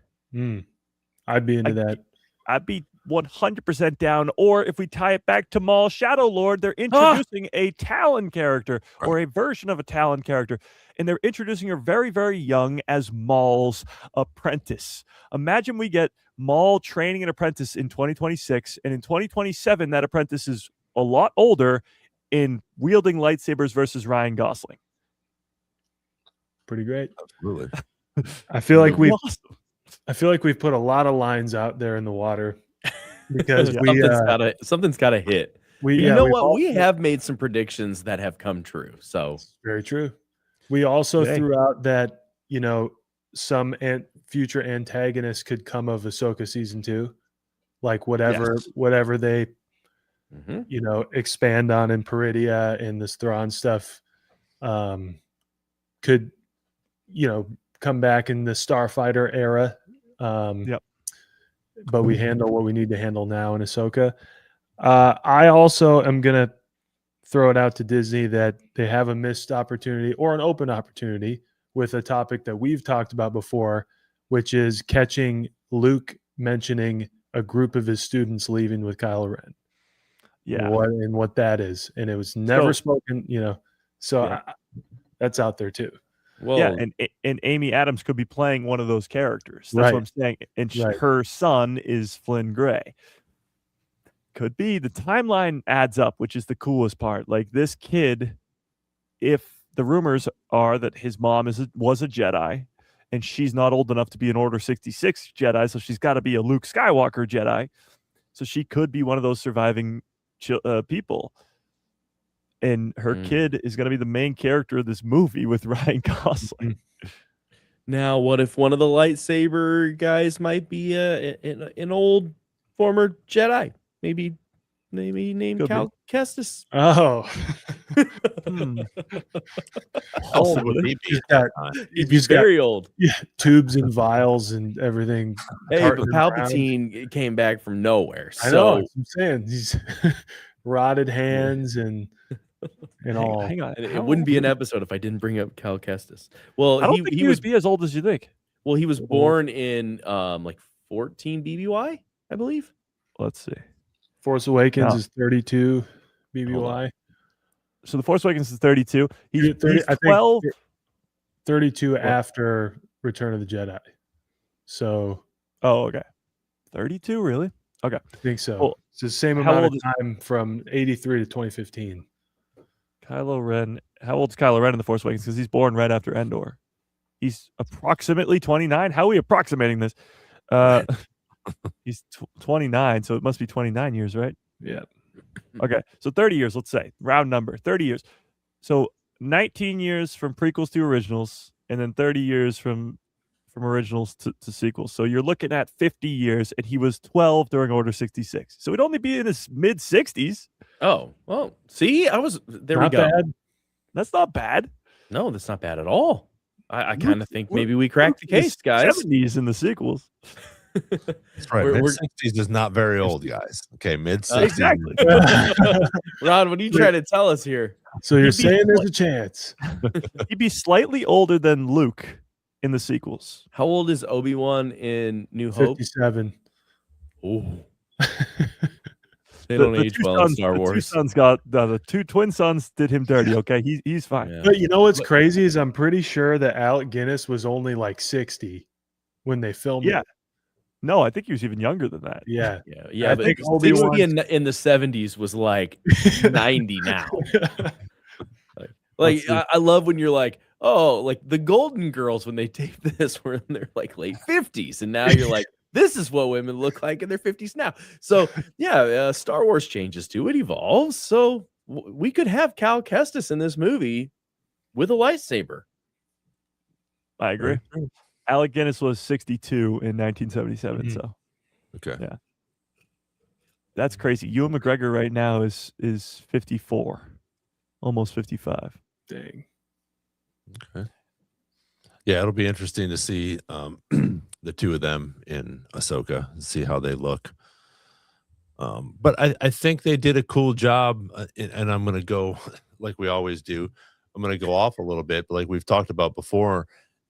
I'd be into that. I'd be 100% down. Or if we tie it back to Maul Shadow Lord, they're introducing a Talon character or a version of a Talon character. And they're introducing her very, very young as Maul's apprentice. Imagine we get Maul training an apprentice in 2026. And in 2027, that apprentice is a lot older in wielding lightsabers versus Ryan Gosling. Pretty great. Absolutely. I feel like we've put a lot of lines out there in the water because something's gotta hit. We have made some predictions that have come true. So very true. We also threw out that, some future antagonists could come of Ahsoka season 2, like whatever they, expand on in Peridia and this Thrawn stuff, could, come back in the Starfighter era. but we handle what we need to handle now in Ahsoka. I also am going to throw it out to Disney that they have a missed opportunity or an open opportunity with a topic that we've talked about before, which is catching Luke mentioning a group of his students leaving with Kylo Ren. Yeah. What that is. And it was never spoken, so Yeah. that's out there too. Well, yeah, and Amy Adams could be playing one of those characters. That's what I'm saying. And her son is Flynn Gray. Could be. The timeline adds up, which is the coolest part. Like this kid, if the rumors are that his mom was a Jedi, and she's not old enough to be an Order 66 Jedi, so she's got to be a Luke Skywalker Jedi. So she could be one of those surviving people. And her kid is going to be the main character of this movie with Ryan Gosling. Now, what if one of the lightsaber guys might be an old former Jedi? Maybe named Cal Kestis. Oh. He's very old. Yeah, tubes and vials and everything. Hey, but Palpatine came back from nowhere. I know. That's what I'm saying. He's rotted hands and all. Hang on. It wouldn't be an episode if I didn't bring up Cal Kestis. Well, I don't think he would be as old as you think. Well, he was born in like 14 BBY, I believe. Let's see. Force Awakens is 32 BBY. So the Force Awakens is 32. He's 30, 12. 32 after Return of the Jedi. So. Oh, okay. 32, really? Okay. I think so. Well, it's the same amount of time from 83 to 2015. Kylo Ren. How old is Kylo Ren in the Force Awakens? Because he's born right after Endor. He's approximately 29. How are we approximating this? He's 29, so it must be 29 years, right? Yeah. Okay, so 30 years, let's say. Round number, 30 years. So 19 years from prequels to originals, and then 30 years from originals to sequels. So you're looking at 50 years, and he was 12 during Order 66. So he'd only be in his mid-60s. Oh, well, see? There we go. Bad. That's not bad. No, that's not bad at all. I kind of think maybe we cracked the case, guys. 70s in the sequels. That's right. Mid-60s is not very old, guys. Okay, mid-60s. Exactly. Ron, what are you trying to tell us here? So you're saying there's a chance. He'd be slightly older than Luke in the sequels. How old is Obi-Wan in New Hope? 57. Oh. They don't age well in Star Wars. The two twin sons did him dirty. Okay, he's fine. Yeah. But you know what's crazy is I'm pretty sure that Alec Guinness was only like 60 when they filmed it. No, I think he was even younger than that. Yeah. I but think 60 in the 70s was like 90 now. I love when you're like, oh, like the Golden Girls when they taped this were in their like late 50s, and now you're like, this is what women look like in their 50s now. So yeah, Star Wars changes too; it evolves. So we could have Cal Kestis in this movie with a lightsaber. I agree. Alec Guinness was 62 in 1977. So, okay, yeah, that's crazy. Ewan McGregor right now is 54, almost 55. Dang. Okay. Yeah, it'll be interesting to see the two of them in Ahsoka and see how they look. But I think they did a cool job, and I'm going to go like we always do. I'm going to go off a little bit, but like we've talked about before.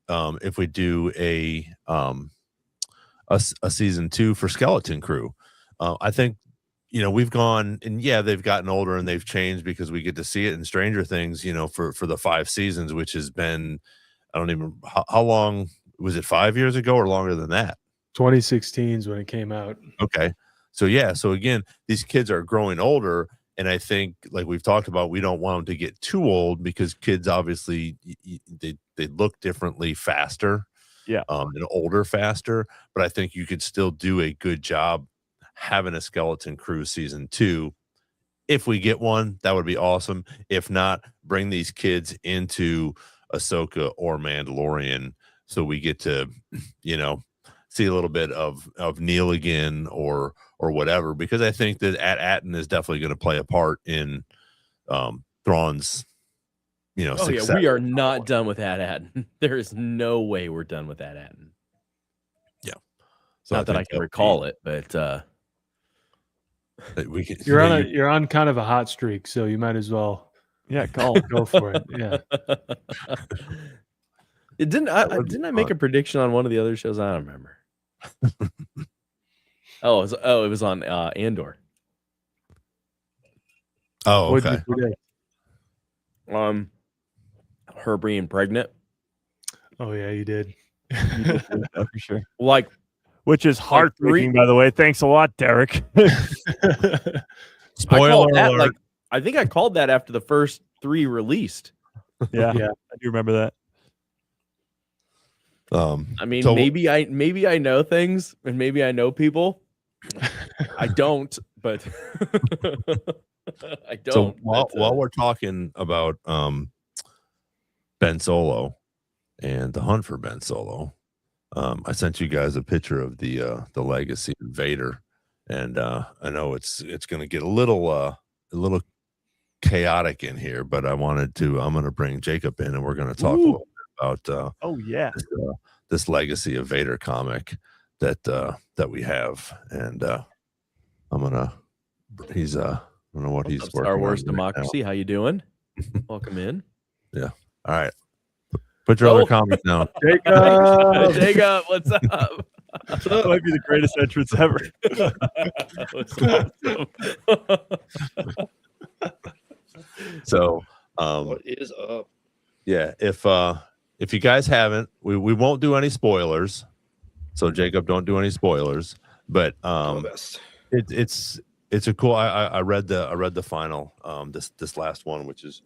If we do a season 2 for Skeleton Crew, I think we've gone, and they've gotten older and they've changed because we get to see it in Stranger Things, for the 5 seasons, which has been, I don't even how long was it, 5 years ago or longer than that? 2016 is when it came out. Okay, so again, these kids are growing older. And I think, like we've talked about, we don't want them to get too old because kids obviously they look differently faster, and older faster. But I think you could still do a good job having a Skeleton Crew season 2. If we get one, that would be awesome. If not, bring these kids into Ahsoka or Mandalorian so we get to, see a little bit of Neil again or whatever, because I think that Atten is definitely going to play a part in Thrawn's, success. Yeah, we are not done with Atten. There is no way we're done with Atten. Yeah. So Not that I can recall it, but we can. You're on kind of a hot streak, so you might as well go for it. Yeah. Didn't I make a prediction on one of the other shows? I don't remember. it was on Andor. Oh, What'd okay. you predict? Her being pregnant. Oh yeah, you did. For sure. Like, which is heartbreaking, by the way. Thanks a lot, Derek. Spoiler alert. I think I called that after the first 3 released. Yeah, I do remember that. I mean, maybe I know things, and maybe I know people. I don't, but I don't. So while we're talking about Ben Solo and the hunt for Ben Solo, I sent you guys a picture of the legacy of Vader, and I know it's going to get a little chaotic in here, but I'm going to bring Jacob in, and we're going to talk a little bit about this legacy of Vader comic that we have, and I don't know what he's working Star Wars on Democracy. right how you doing? Welcome in. Yeah. All right. Put your other comic down. Jacob, what's up? That might be the greatest entrance ever. So, what is up? Yeah, if you guys haven't, we won't do any spoilers. So Jacob, don't do any spoilers. But it's a cool. I read the final this last one, which is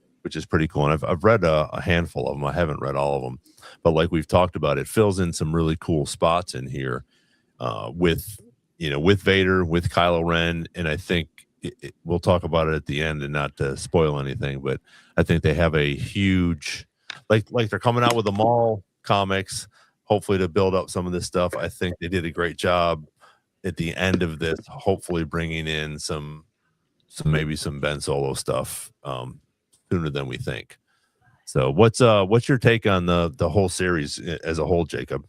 pretty cool. And I've read a handful of them. I haven't read all of them, but like we've talked about, it fills in some really cool spots in here with Vader, with Kylo Ren, and I think we'll talk about it at the end and not to spoil anything, but I think they have a huge like they're coming out with the Maul comics, hopefully to build up some of this stuff. I think they did a great job at the end of this, hopefully bringing in maybe some Ben Solo stuff sooner than we think. So what's your take on the whole series as a whole, Jacob?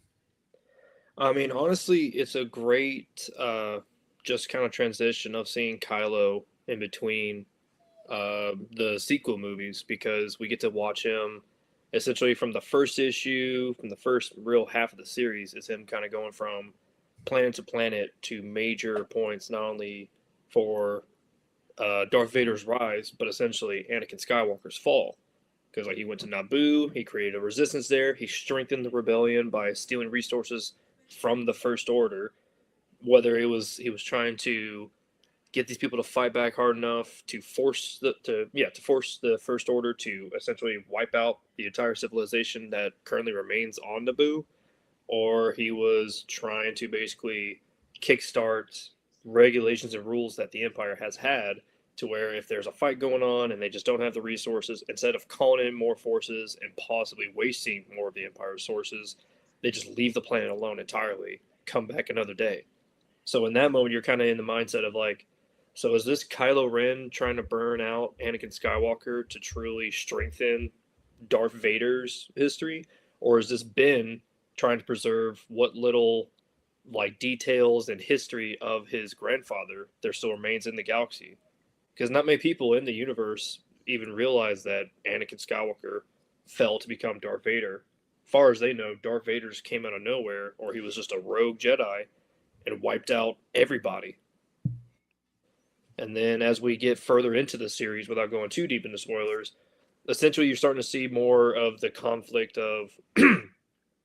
I mean, honestly, it's a great just kind of transition of seeing Kylo in between the sequel movies, because we get to watch him essentially from the first issue, from the first real half of the series, is him kind of going from planet to planet to major points, not only for Darth Vader's rise, but essentially Anakin Skywalker's fall. Because he went to Naboo, he created a resistance there, he strengthened the rebellion by stealing resources from the First Order. Whether he was trying to get these people to fight back hard enough to force the First Order to essentially wipe out the entire civilization that currently remains on Naboo, or he was trying to basically kickstart regulations and rules that the Empire has had, to where if there's a fight going on and they just don't have the resources, instead of calling in more forces and possibly wasting more of the Empire's sources, they just leave the planet alone entirely, come back another day. So in that moment, you're kind of in the mindset of so is this Kylo Ren trying to burn out Anakin Skywalker to truly strengthen Darth Vader's history? Or is this Ben trying to preserve what little details and history of his grandfather there still remains in the galaxy? Because not many people in the universe even realize that Anakin Skywalker fell to become Darth Vader. As far as they know, Darth Vader just came out of nowhere, or he was just a rogue Jedi and wiped out everybody. And then as we get further into the series, without going too deep into spoilers, essentially you're starting to see more of the conflict of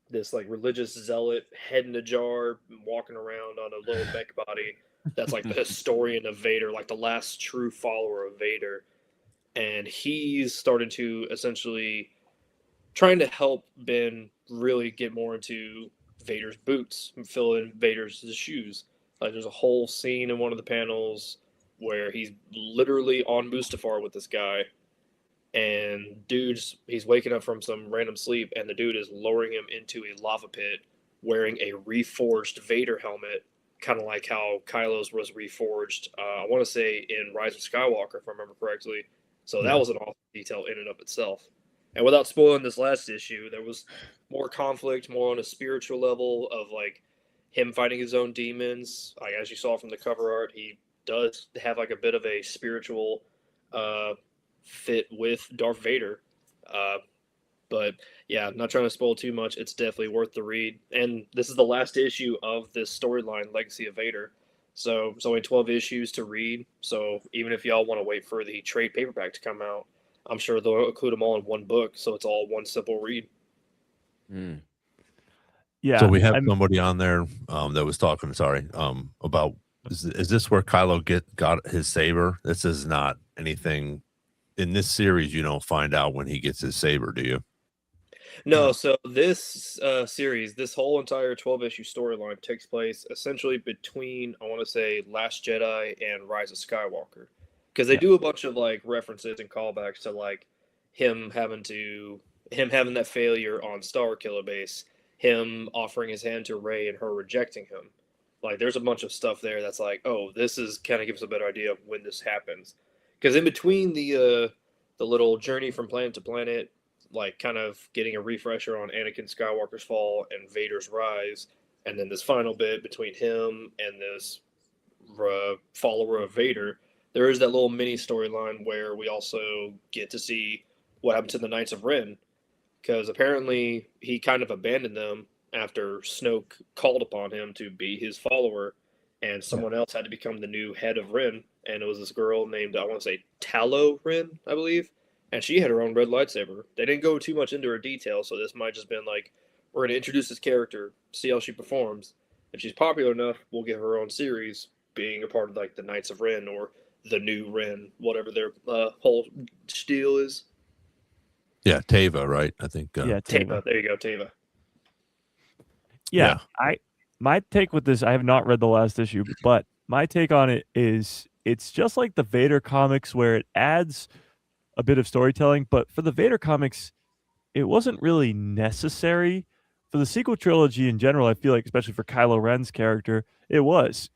this religious zealot, head in a jar, walking around on a little mech body that's the historian of Vader, the last true follower of Vader. And he's starting to essentially trying to help Ben really get more into Vader's boots and fill in Vader's shoes. There's a whole scene in one of the panels where he's literally on Mustafar with this guy, and he's waking up from some random sleep, and the dude is lowering him into a lava pit wearing a reforged Vader helmet, kind of like how Kylo's was reforged, I want to say in Rise of Skywalker, if I remember correctly. So that was an awesome detail in and of itself. And without spoiling this last issue, there was more conflict, more on a spiritual level of him fighting his own demons. Like as you saw from the cover art, he does have like a bit of a spiritual fit with Darth Vader. But yeah, not trying to spoil too much. It's definitely worth the read. And this is the last issue of this storyline, Legacy of Vader. So it's only 12 issues to read. So even if y'all want to wait for the trade paperback to come out, I'm sure they'll include them all in one book. So it's all one simple read. Yeah. So we have somebody on there that was talking, about is this where Kylo got his saber? This is not anything in this series. You don't find out when he gets his saber, do you? No, so this series, this whole entire 12-issue storyline takes place essentially between, I want to say, Last Jedi and Rise of Skywalker. Because they do a bunch of like references and callbacks to like him having that failure on Star Killer Base, him offering his hand to Rey and her rejecting him. Like there's a bunch of stuff there that's like, oh, this is kind of gives a better idea of when this happens. Because in between the little journey from planet to planet, like kind of getting a refresher on Anakin Skywalker's fall and Vader's rise, and then this final bit between him and this follower of Vader, there is that little mini storyline where we also get to see what happened to the Knights of Ren, because apparently he kind of abandoned them after Snoke called upon him to be his follower, and someone else had to become the new head of Ren, and it was this girl named, I want to say, Tallow Ren, I believe. And she had her own red lightsaber. They didn't go too much into her detail, so this might just been like, we're going to introduce this character, see how she performs. If she's popular enough, we'll get her own series, being a part of like the Knights of Ren or the new Ren, whatever their whole spiel is. Yeah, Teva, right? I think. Yeah, Teva. There you go, Teva. Yeah, my take with this, I have not read the last issue, but my take on it is it's just like the Vader comics where it adds a bit of storytelling, but for the Vader comics, it wasn't really necessary. For the sequel trilogy in general, I feel like, especially for Kylo Ren's character, it was.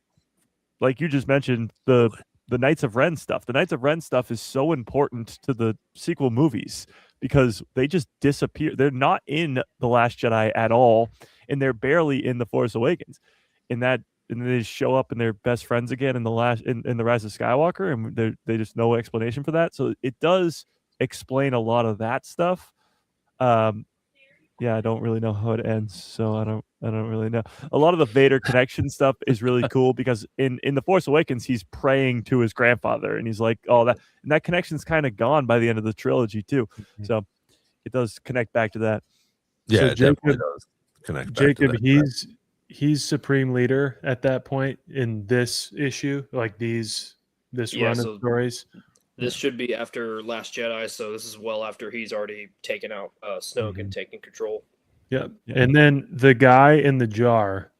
Like you just mentioned, the Knights of Ren stuff. The Knights of Ren stuff is so important to the sequel movies because they just disappear. They're not in The Last Jedi at all, and they're barely in The Force Awakens. And they just show up and they're best friends again in the Rise of Skywalker, and they just no explanation for that. So it does explain a lot of that stuff. Yeah, I don't really know how it ends, so I don't really know. A lot of the Vader connection stuff is really cool because in The Force Awakens, he's praying to his grandfather, and he's like, "Oh, that connection's kind of gone by the end of the trilogy too." So it does connect back to that. Yeah, so it definitely does connect. Jacob, he's supreme leader at that point in this issue, like this run of stories. This should be after Last Jedi, so this is well after he's already taken out Snoke and taken control. Yep. Yeah. And then the guy in the jar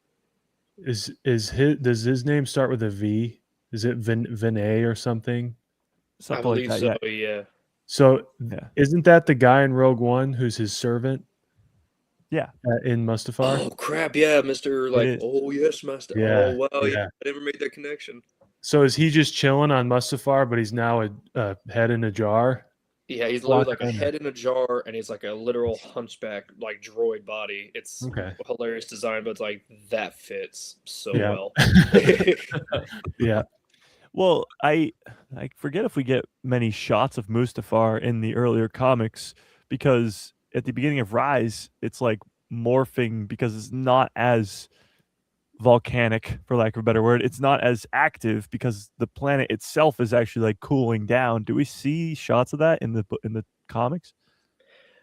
does his name start with a V? Is it Vinay or something? I believe like that, so, yeah. So isn't that the guy in Rogue One who's his servant? Yeah. In Mustafar? Oh, crap. Yeah, Mr. Like, oh, yes, Master. Yeah. Oh, wow. Yeah. I never made that connection. So is he just chilling on Mustafar, but he's now a head in a jar? Yeah, he's literally like a head in a jar, and he's like a literal hunchback, like droid body. It's hilarious design, but it's like that fits so well. Yeah. Well, I forget if we get many shots of Mustafar in the earlier comics, because at the beginning of Rise, it's like morphing because it's not as volcanic, for lack of a better word. It's not as active because the planet itself is actually like cooling down. Do we see shots of that in the comics?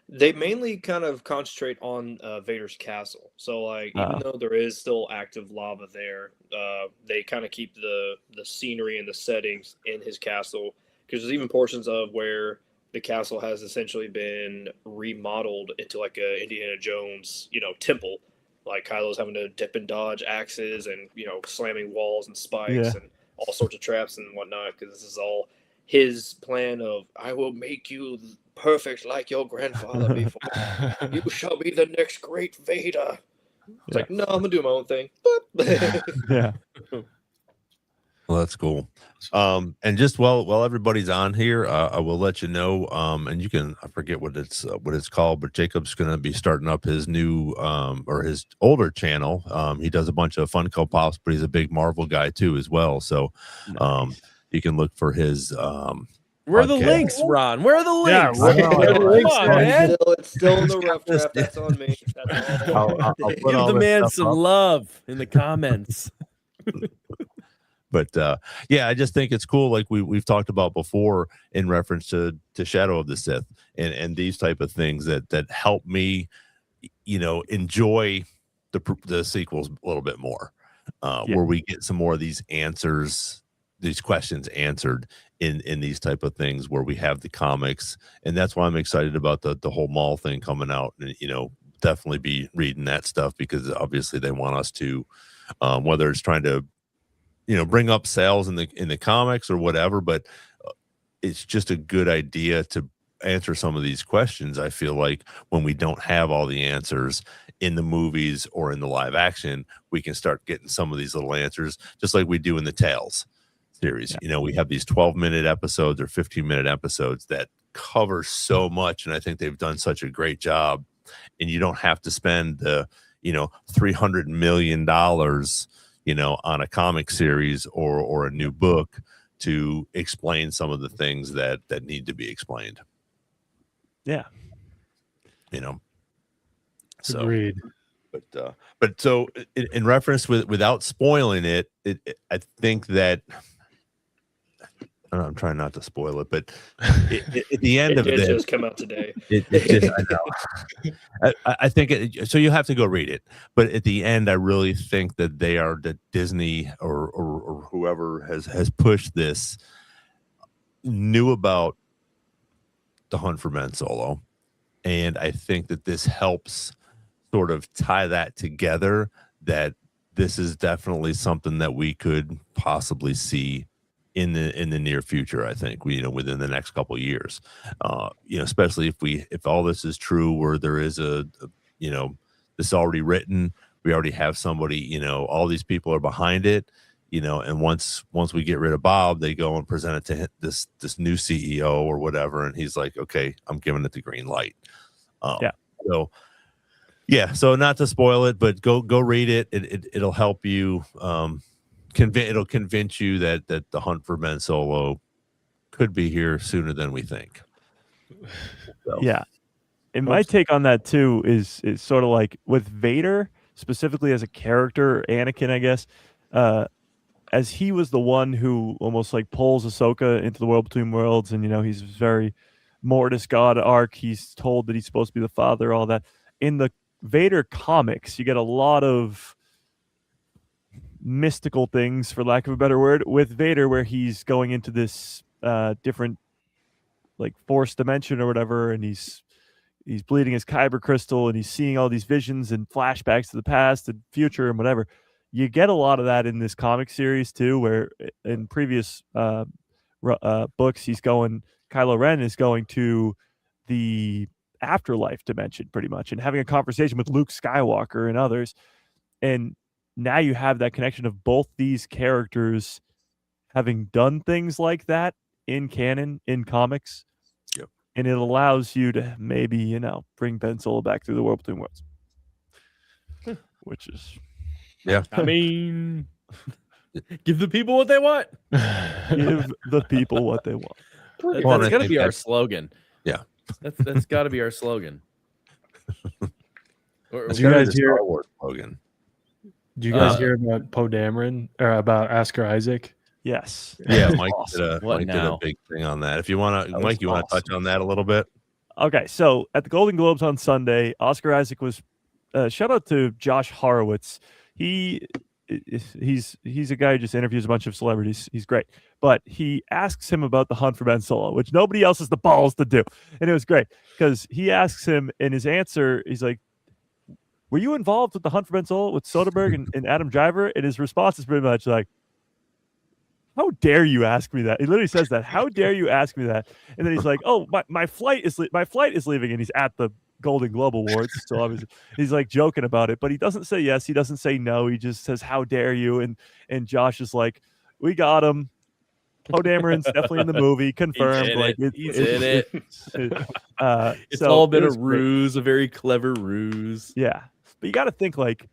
They mainly kind of concentrate on Vader's castle. So like even though there is still active lava there, they kind of keep the scenery and the settings in his castle, because there's even portions of where the castle has essentially been remodeled into like a Indiana Jones, temple. Like Kylo's having to dip and dodge axes and, slamming walls and spikes and all sorts of traps and whatnot, because this is all his plan of, I will make you perfect like your grandfather before. You shall be the next great Vader. It's like, no, I'm going to do my own thing. Yeah. Well, that's cool. And just while everybody's on here, I will let you know. And you can, I forget what it's called, but Jacob's going to be starting up his new or his older channel. He does a bunch of Funko Pops, but he's a big Marvel guy too as well. So you can look for his Where are the podcast. links, Ron? Where are the links? I know. Come on, man. It's still in the rough draft. That's on me. That's all. I'll put Give all the this man stuff some up. love in the comments. But yeah, I just think it's cool, like we've talked about before in reference to Shadow of the Sith and these type of things that help me, enjoy the sequels a little bit more, where we get some more of these answers, these questions answered in these type of things where we have the comics. And that's why I'm excited about the whole mall thing coming out, and definitely be reading that stuff, because obviously they want us to, whether it's trying to bring up sales in the comics or whatever, but it's just a good idea to answer some of these questions. I feel like when we don't have all the answers in the movies or in the live action, we can start getting some of these little answers, just like we do in the Tales series. We have these 12-minute episodes or 15-minute episodes that cover so much, and I think they've done such a great job. And you don't have to spend the $300 million on a comic series or a new book to explain some of the things that need to be explained. Yeah. So, agreed. But so in reference without spoiling it, I think that, I'm trying not to spoil it, but at the end of it this, just come out today. It just, I know. I think so. You have to go read it, but at the end, I really think that that Disney or whoever has pushed this knew about the Hunt for Ben Solo, and I think that this helps sort of tie that together. That this is definitely something that we could possibly see in the near future. I think within the next couple of years, especially if all this is true, where there is this already written, we already have somebody, all these people are behind it, and once we get rid of Bob, they go and present it to this new CEO or whatever, and he's like, okay, I'm giving it the green light. So not to spoil it, but go read it. It'll help you. It'll convince you that the Hunt for Ben Solo could be here sooner than we think. So. Yeah. And my take on that too is sort of like with Vader, specifically as a character, Anakin, I guess, as he was the one who almost like pulls Ahsoka into the world between worlds, and he's very Mortis God arc. He's told that he's supposed to be the father, all that. In the Vader comics, you get a lot of mystical things, for lack of a better word, with Vader, where he's going into this different like force dimension or whatever, and he's bleeding his kyber crystal, and he's seeing all these visions and flashbacks to the past and future and whatever. You get a lot of that in this comic series too, where in previous books, Kylo Ren is going to the afterlife dimension pretty much and having a conversation with Luke Skywalker and others. And now you have that connection of both these characters having done things like that in canon, in comics. Yep. And it allows you to maybe, bring Ben Solo back through the world between worlds. Which is... Yeah. I mean, give the people what they want. Give the people what they want. That's got to be our slogan. Yeah. That's got to be our slogan. Did you guys hear? Star Wars slogan. Do you guys hear about Poe Dameron or about Oscar Isaac? Yes. Yeah, Mike awesome. did a big thing on that. If you want to, Mike, you want to touch on that a little bit? Okay, so at the Golden Globes on Sunday, Oscar Isaac was. Shout out to Josh Horowitz. He's a guy who just interviews a bunch of celebrities. He's great, but he asks him about the Hunt for Ben Solo, which nobody else has the balls to do, and it was great because he asks him, and his answer, he's like, were you involved with the Hunt for Ben Solo with Soderbergh and Adam Driver? And his response is pretty much like, how dare you ask me that? He literally says that. How dare you ask me that? And then he's like, oh, my flight is leaving, and he's at the Golden Globe Awards. So obviously he's like joking about it, but he doesn't say yes. He doesn't say no. He just says, how dare you? And Josh is like, we got him. Poe Dameron's definitely in the movie, confirmed. He's in it. It's so all been it a was great. ruse, a very clever ruse. Yeah, but you got to think like,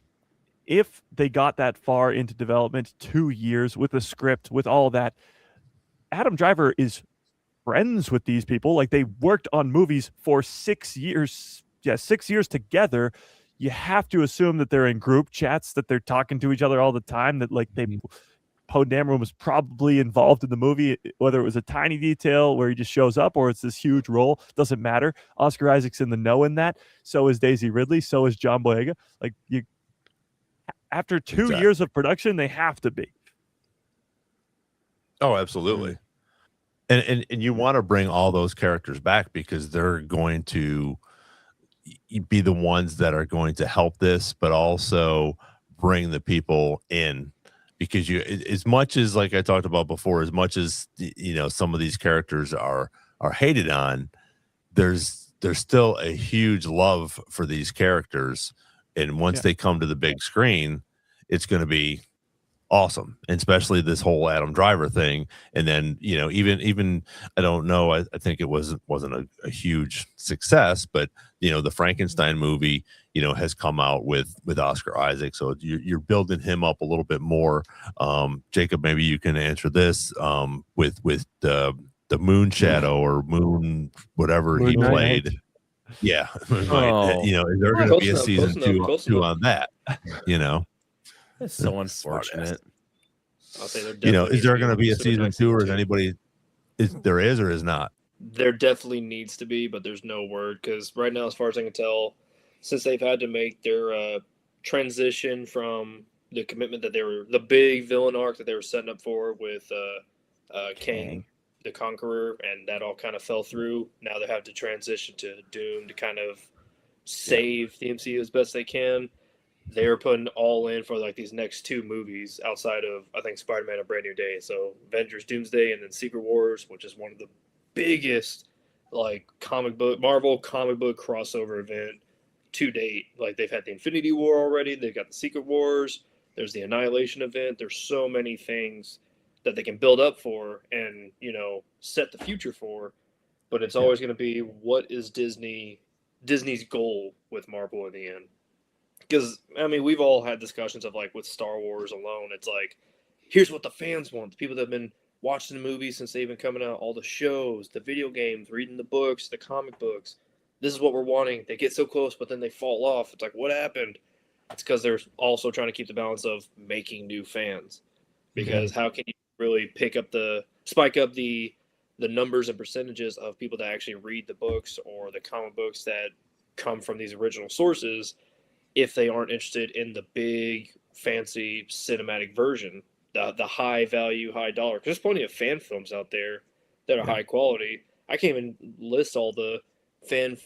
if they got that far into development, 2 years with the script, with all that, Adam Driver is friends with these people. Like, they worked on movies for 6 years. Yeah, 6 years together. You have to assume that they're in group chats, that they're talking to each other all the time, that like Poe Dameron was probably involved in the movie, whether it was a tiny detail where he just shows up or it's this huge role, doesn't matter. Oscar Isaac's in the know in that. So is Daisy Ridley. So is John Boyega. Like, after 2 years of production, they have to be. Oh, absolutely. And you want to bring all those characters back because they're going to be the ones that are going to help this, but also bring the people in. Because as much as, like I talked about before, as much as some of these characters are hated on, there's still a huge love for these characters, and once they come to the big screen, it's going to be awesome, and especially this whole Adam Driver thing. And then even I don't know, I think it wasn't a huge success, but the Frankenstein movie has come out with Oscar Isaac, so you're building him up a little bit more. Jacob, maybe you can answer this with the Moon Shadow or Moon whatever he played. Yeah. Is there going to be a season two on that? That's so unfortunate. I'll say there is there going to be a season 2, or is anybody? There is or is not? There definitely needs to be, but there's no word, because right now, as far as I can tell, since they've had to make their transition from the commitment that they were the big villain arc that they were setting up for with King the Conqueror, and that all kind of fell through. Now they have to transition to Doom to kind of save the MCU as best they can. They're putting all in for like these next 2 movies outside of, I think, Spider-Man: A Brand New Day. So Avengers Doomsday and then Secret Wars, which is one of the biggest like Marvel comic book crossover event to date. Like, they've had the Infinity War already, they've got the Secret Wars, there's the Annihilation event. There's so many things that they can build up for and set the future for, but it's always going to be, what is Disney's goal with Marvel in the end? Because, I mean, we've all had discussions of, like, with Star Wars alone, it's like, here's what the fans want. The people that have been watching the movies since they've been coming out, all the shows, the video games, reading the books, the comic books. This is what we're wanting. They get so close, but then they fall off. It's like, what happened? It's because they're also trying to keep the balance of making new fans. Because how can you really spike up the numbers and percentages of people that actually read the books or the comic books that come from these original sources if they aren't interested in the big, fancy cinematic version, the high value, high dollar? Because there's plenty of fan films out there that are high quality. I can't even list all the fan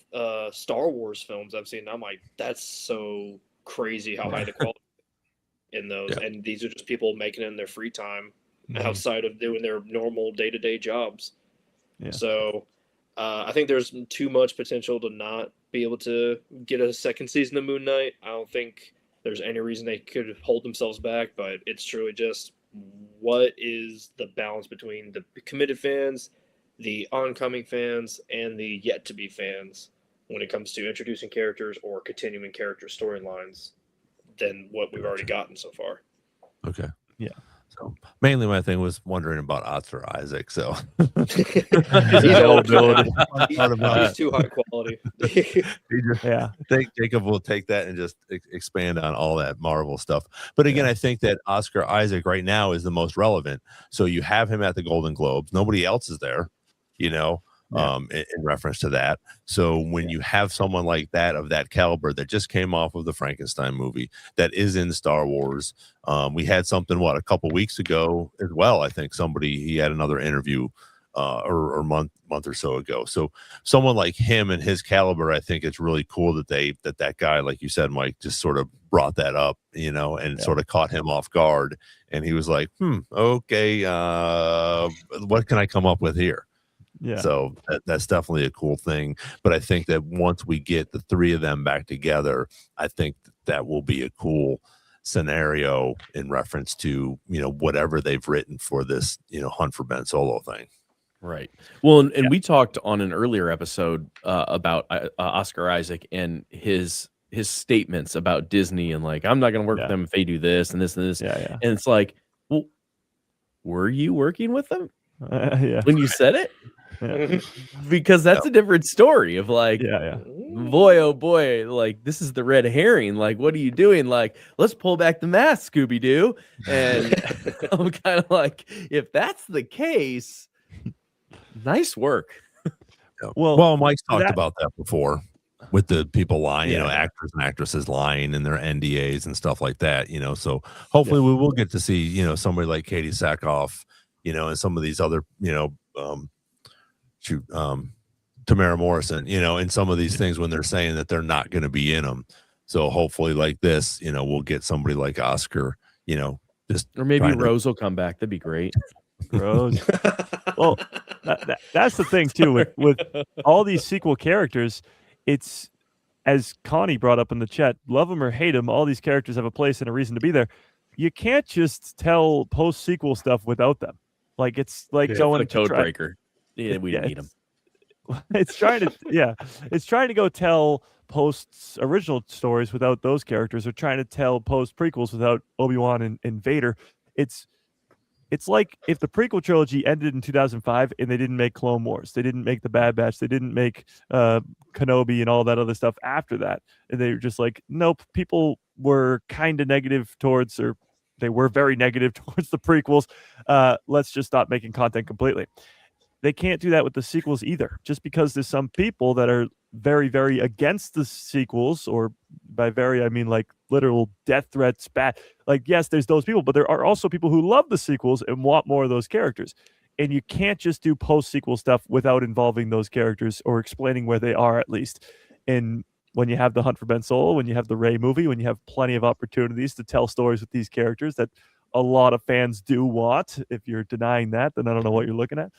Star Wars films I've seen. I'm like, that's so crazy how high the quality in those. And these are just people making it in their free time outside of doing their normal day-to-day jobs. So I think there's too much potential to not be able to get a second season of Moon Knight. I don't think there's any reason they could hold themselves back, but it's truly just, what is the balance between the committed fans, the oncoming fans, and the yet-to-be fans when it comes to introducing characters or continuing character storylines than what we've already gotten so far. Okay. Yeah. So mainly my thing was wondering about Oscar Isaac. So He's too high quality. Jacob will take that and just expand on all that Marvel stuff. But again, I think that Oscar Isaac right now is the most relevant. So you have him at the Golden Globes. Nobody else is there, in reference to that. So when you have someone like that, of that caliber, that just came off of the Frankenstein movie, that is in Star Wars, we had something a couple weeks ago as well. I think he had another interview or month or so ago. So someone like him and his caliber, I think it's really cool that that guy, like you said, Mike, just sort of brought that up, and sort of caught him off guard, and he was like, okay, what can I come up with here? Yeah. So that's definitely a cool thing. But I think that once we get the 3 of them back together, I think that will be a cool scenario in reference to, whatever they've written for this, Hunt for Ben Solo thing. Right. Well, and we talked on an earlier episode about Oscar Isaac and his statements about Disney and like, I'm not going to work with them if they do this and this and this. Yeah. And it's like, well, were you working with them Yeah. when you said it? Yeah. Because that's a different story of like, Yeah. boy, oh boy, like this is the red herring. Like, what are you doing? Like, let's pull back the mask, Scooby-Doo. And I'm kind of like, if that's the case, nice work. Well, Mike's talked about that before with the people lying, actors and actresses lying in their NDAs and stuff like that, so hopefully we will get to see, somebody like Katie Sackhoff, and some of these other, Tamara Morrison, in some of these things when they're saying that they're not going to be in them. So hopefully like this, we'll get somebody like Oscar, just or maybe Rose will come back. That'd be great. Rose. Well, that's the thing too with all these sequel characters. It's, as Connie brought up in the chat, love them or hate them, all these characters have a place and a reason to be there. You can't just tell post sequel stuff without them. Like it's like going the code breaker. Yeah, we need them. It's trying to go tell post original stories without those characters, or trying to tell post prequels without Obi-Wan and Vader. It's like if the prequel trilogy ended in 2005 and they didn't make Clone Wars, they didn't make the Bad Batch, they didn't make Kenobi and all that other stuff after that, and they were just like, nope, people were kind of negative towards, or they were very negative towards the prequels. Let's just stop making content completely. They can't do that with the sequels either. Just because there's some people that are very, very against the sequels, or by very, I mean like literal death threats, bad. Like, yes, there's those people, but there are also people who love the sequels and want more of those characters. And you can't just do post-sequel stuff without involving those characters or explaining where they are, at least. And when you have the Hunt for Ben Solo, when you have the Rey movie, when you have plenty of opportunities to tell stories with these characters that a lot of fans do want, if you're denying that, then I don't know what you're looking at.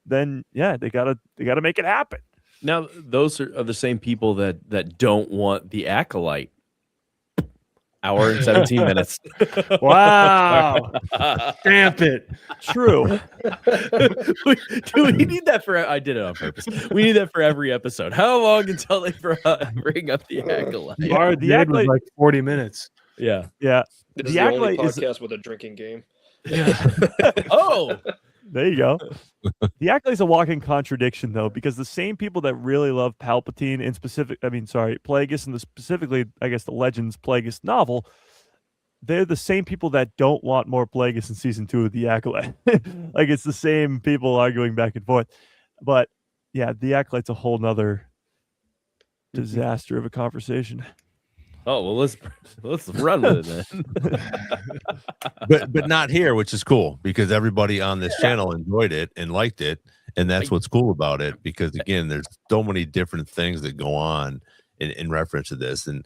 Then yeah, they gotta make it happen. Now, those are the same people that don't want the Acolyte. Hour and 17 minutes. Wow. Stamp it. True. Do we need that for? I did it on purpose. We need that for every episode. How long until they bring up the Acolyte? The Acolyte was like 40 minutes. Yeah. This is the only podcast with a drinking game. Yeah. Oh, there you go. The Acolyte's a walking contradiction, though, because the same people that really love Palpatine, in specific, Plagueis, and specifically, I guess, the Legends Plagueis novel, they're the same people that don't want more Plagueis in season 2 of the Acolyte. Like, it's the same people arguing back and forth. But yeah, the Acolyte's a whole nother disaster of a conversation. Oh, well, let's run with it then. but not here, which is cool, because everybody on this channel enjoyed it and liked it, and that's what's cool about it, because again, there's so many different things that go on in reference to this, and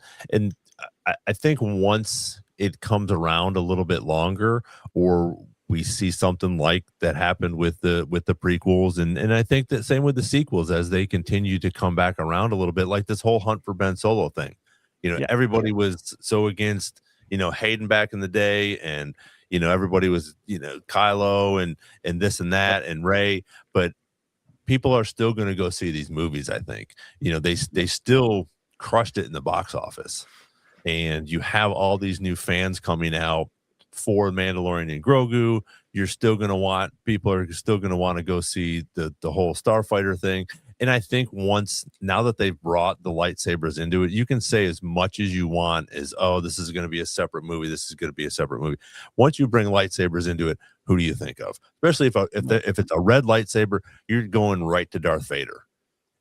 I think once it comes around a little bit longer, or we see something like that happened with the prequels, and I think that same with the sequels, as they continue to come back around a little bit, like this whole Hunt for Ben Solo thing. Everybody was so against, Hayden back in the day, and, everybody was, Kylo and this and that and Rey, but people are still going to go see these movies. I think, they still crushed it in the box office, and you have all these new fans coming out for Mandalorian and Grogu. People are still going to want to go see the whole Starfighter thing. And I think now that they've brought the lightsabers into it, you can say as much as you want as, oh, this is going to be a separate movie. This is going to be a separate movie. Once you bring lightsabers into it, who do you think of? Especially if it's a red lightsaber, you're going right to Darth Vader,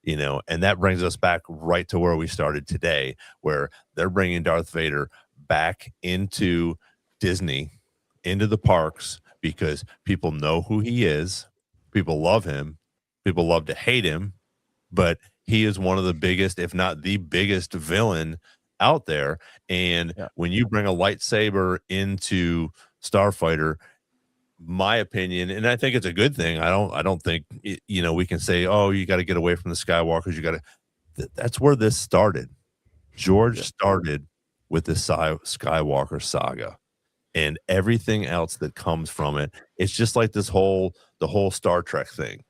and that brings us back right to where we started today, where they're bringing Darth Vader back into Disney, into the parks, because people know who he is. People love him. People love to hate him. But he is one of the biggest, if not the biggest villain out there. And when you bring a lightsaber into Starfighter, my opinion, and I think it's a good thing. I don't think, we can say, oh, you got to get away from the Skywalkers. That's where this started. George started with the Skywalker saga and everything else that comes from it. It's just like the whole Star Trek thing,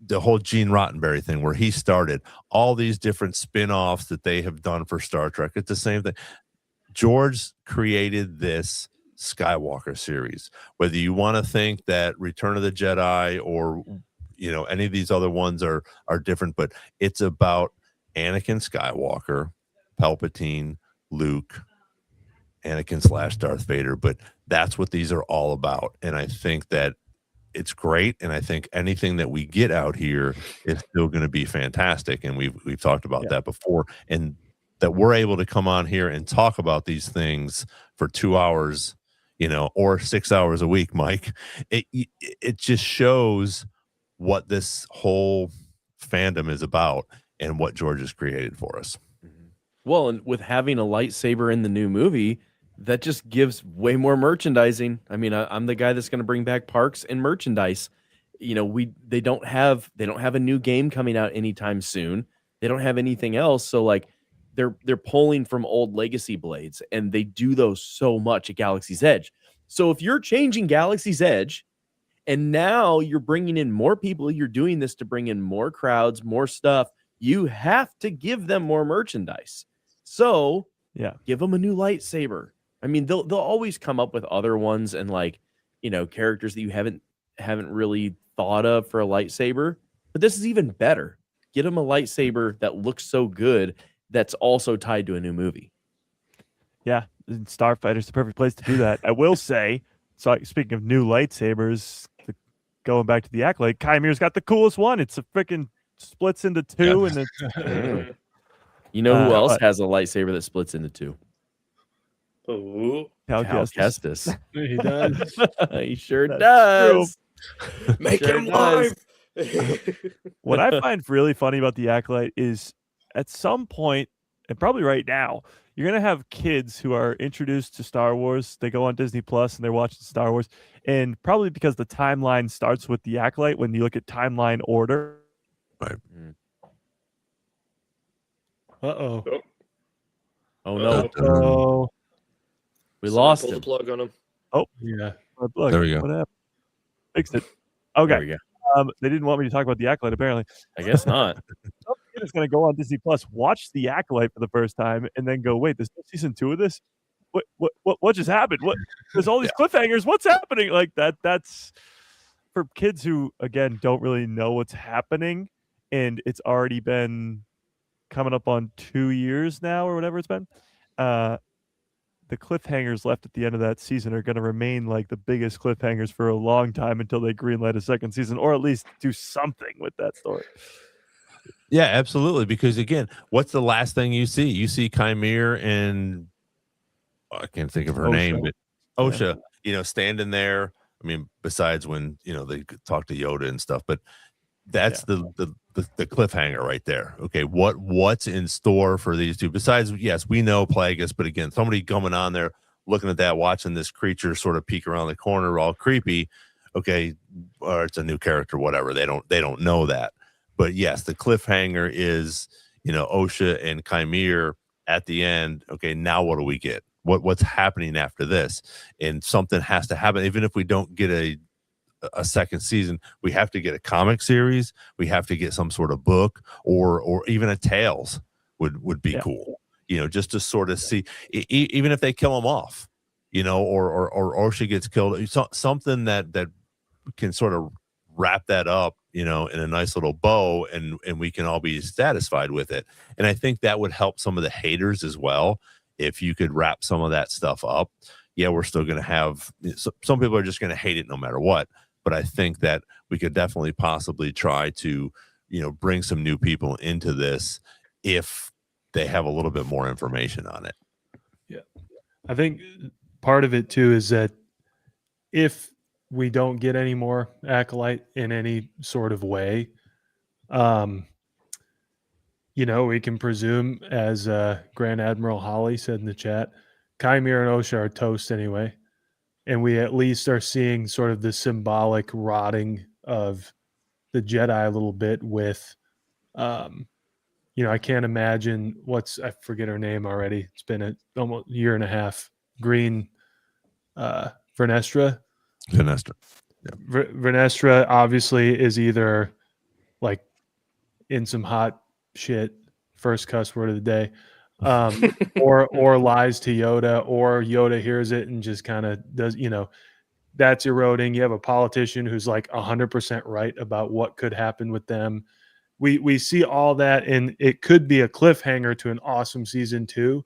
the whole Gene Roddenberry thing where he started all these different spin-offs that they have done for Star Trek. It's the same thing. George created this Skywalker series. Whether you want to think that Return of the Jedi or any of these other ones are different, but it's about Anakin Skywalker, Palpatine, Luke, Anakin / Darth Vader. But that's what these are all about. And I think that it's great. And I think anything that we get out here is still going to be fantastic. And we've talked about that before. And that we're able to come on here and talk about these things for 2 hours, or 6 hours a week, Mike. It just shows what this whole fandom is about and what George has created for us. Well, and with having a lightsaber in the new movie, that just gives way more merchandising. I mean, I'm the guy that's going to bring back parks and merchandise. They don't have a new game coming out anytime soon. They don't have anything else. So like they're pulling from old legacy blades, and they do those so much at Galaxy's Edge. So if you're changing Galaxy's Edge and now you're bringing in more people, you're doing this to bring in more crowds, more stuff, you have to give them more merchandise. So give them a new lightsaber. I mean, they'll always come up with other ones and characters that you haven't really thought of for a lightsaber. But this is even better. Get them a lightsaber that looks so good that's also tied to a new movie. Yeah, Starfighter's the perfect place to do that. I will say, so speaking of new lightsabers, going back to the Acolyte, Kymir's got the coolest one. It's a freaking splits into two, and it's who else has a lightsaber that splits into two? Oh, Cal Kestis. He does. He sure does. Make him live. What I find really funny about the Acolyte is at some point, and probably right now, you're going to have kids who are introduced to Star Wars. They go on Disney Plus and they're watching Star Wars. And probably because the timeline starts with the Acolyte, when you look at timeline order. Right. Uh-oh. Oh, no. Oh. We lost Pull him. the plug on him. Oh, yeah. Look, there we go. What happened? Fixed it. Okay. There we go. They didn't want me to talk about the Acolyte, apparently. I guess not. Some kid is going to go on Disney Plus, watch the Acolyte for the first time, and then go, "Wait, there's no season 2 of this? What just happened? What? There's all these cliffhangers. What's happening?" Like that. That's for kids who, again, don't really know what's happening, and it's already been coming up on 2 years now, or whatever it's been. The cliffhangers left at the end of that season are going to remain like the biggest cliffhangers for a long time until they greenlight a second season, or at least do something with that story. Yeah, absolutely. Because again, what's the last thing you see? You see Kymir and I can't think of her name, but Osha, standing there. I mean, besides when they talk to Yoda and stuff, but that's the cliffhanger right there. Okay, what's in store for these two? Besides, yes, we know Plagueis, but again, somebody coming on there, looking at that, watching this creature sort of peek around the corner, all creepy. Okay, or it's a new character, whatever. They don't know that. But yes, the cliffhanger is, Osha and Kymir at the end. Okay, now what do we get? What's happening after this? And something has to happen. Even if we don't get a second season, we have to get a comic series. We have to get some sort of book or even a Tales would be cool. Just to sort of see, even if they kill him off, or Osha gets killed, something that can sort of wrap that up, in a nice little bow, and we can all be satisfied with it. And I think that would help some of the haters as well. If you could wrap some of that stuff up, we're still going to have, some people are just going to hate it no matter what. But I think that we could definitely possibly try to, bring some new people into this if they have a little bit more information on it. Yeah. I think part of it too is that if we don't get any more Acolyte in any sort of way, we can presume, as Grand Admiral Holly said in the chat, Kymir and Osha are toast anyway. And we at least are seeing sort of the symbolic rotting of the Jedi a little bit with, I can't imagine I forget her name already. It's been almost a year and a half. Green Vernestra. Vernestra. Yeah. Vernestra obviously is either like in some hot shit, first cuss word of the day, or lies to Yoda, or Yoda hears it and just kind of does, that's eroding. You have a politician who's like 100% right about what could happen with them. We see all that, and it could be a cliffhanger to an awesome season 2,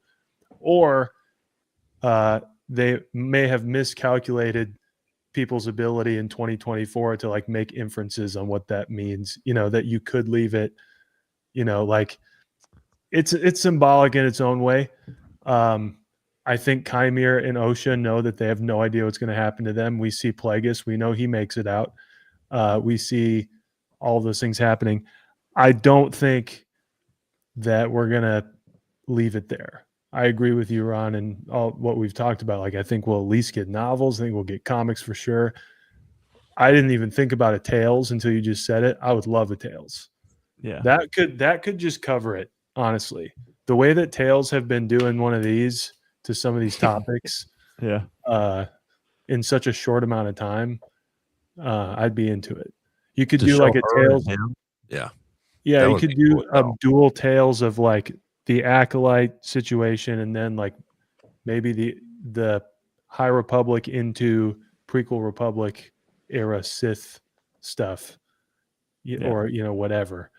or they may have miscalculated people's ability in 2024 to like make inferences on what that means. That you could leave it, like it's symbolic in its own way. I think Chimere and Osha know that they have no idea what's going to happen to them. We see Plagueis. We know he makes it out. We see all those things happening. I don't think that we're going to leave it there. I agree with you, Ron, and all what we've talked about. Like, I think we'll at least get novels. I think we'll get comics for sure. I didn't even think about a Tales until you just said it. I would love a Tales. Yeah. That could just cover it, honestly. The way that Tales have been doing one of these to some of these topics in such a short amount of time, I'd be into it. You could do like a Tales. Yeah. Yeah, you could do dual Tales of like the Acolyte situation, and then like maybe the High Republic into prequel Republic era Sith stuff, or whatever.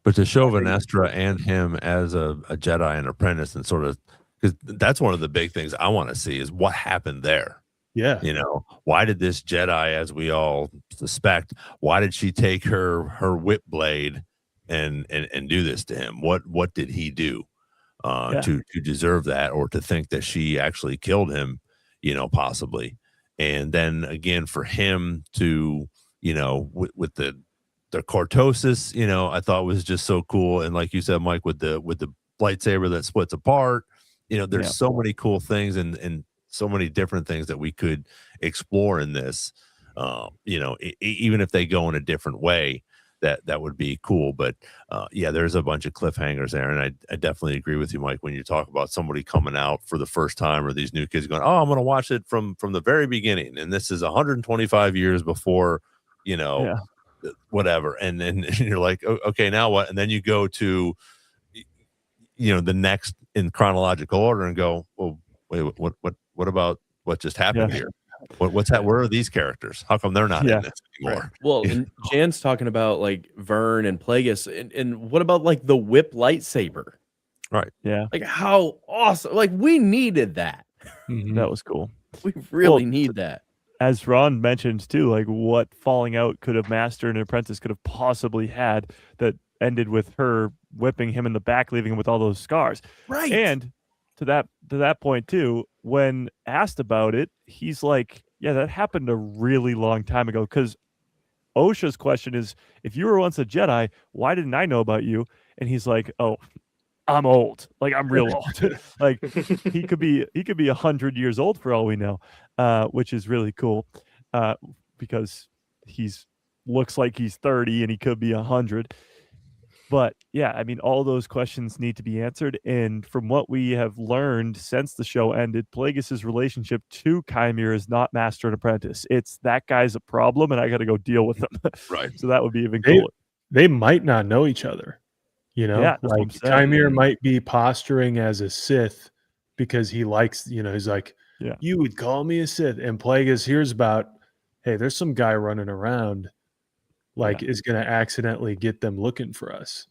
But to show Vernestra and him as a Jedi and apprentice, and sort of, because that's one of the big things I want to see is what happened there. Yeah. Why did this Jedi, as we all suspect, why did she take her whip blade and do this to him? What did he do to deserve that, or to think that she actually killed him, possibly? And then again, for him to, with the cortosis, I thought was just so cool. And like you said, Mike, with the lightsaber that splits apart, there's so many cool things and so many different things that we could explore in this. Even if they go in a different way, that would be cool. But there's a bunch of cliffhangers there, and I definitely agree with you, Mike, when you talk about somebody coming out for the first time, or these new kids going, oh, I'm going to watch it from the very beginning, and this is 125 years before, whatever, and then you're like, okay, now what? And then you go to the next in chronological order and go, well, wait, what about what just happened here? What's that? Where are these characters? How come they're not in this anymore? Right. Well, and Jan's talking about like Vern and Plagueis, and what about like the whip lightsaber? Right. Yeah. Like, how awesome! Like, we needed that. Mm-hmm. That was cool. We really need that. As Ron mentioned too, like what falling out could have Master and Apprentice could have possibly had that ended with her whipping him in the back, leaving him with all those scars. Right. And to that point too, when asked about it, he's like, yeah, that happened a really long time ago. Because Osha's question is, if you were once a Jedi, why didn't I know about you? And he's like, oh, I'm old. Like, I'm real old. Like, he could be 100 years old for all we know, which is really cool, because looks like he's 30 and he could be 100. But yeah, I mean, all those questions need to be answered. And from what we have learned since the show ended, Plagueis' relationship to Chimere is not Master and Apprentice. It's that guy's a problem, and I got to go deal with him. Right. So that would be even cooler. They might not know each other. Yeah, like Chimere might be posturing as a Sith because he likes, he's like, you would call me a Sith. And Plagueis hears about, hey, there's some guy running around, is going to accidentally get them looking for us.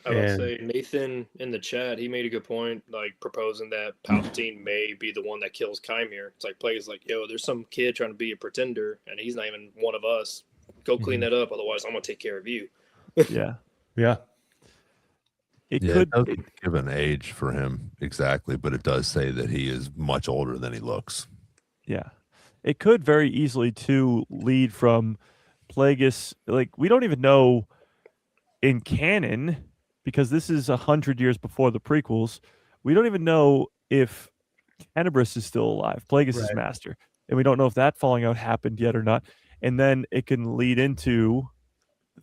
I would say Nathan in the chat, he made a good point, like proposing that Palpatine may be the one that kills Chimere. It's like Plagueis like, yo, there's some kid trying to be a pretender, and he's not even one of us. Go clean that up, otherwise I'm going to take care of you. Yeah. Yeah. It doesn't give an age for him exactly, but it does say that he is much older than he looks. Yeah. It could very easily, too, lead from Plagueis. Like, we don't even know in canon, because this is 100 years before the prequels, we don't even know if Tenebris is still alive, Plagueis' master. And we don't know if that falling out happened yet or not. And then it can lead into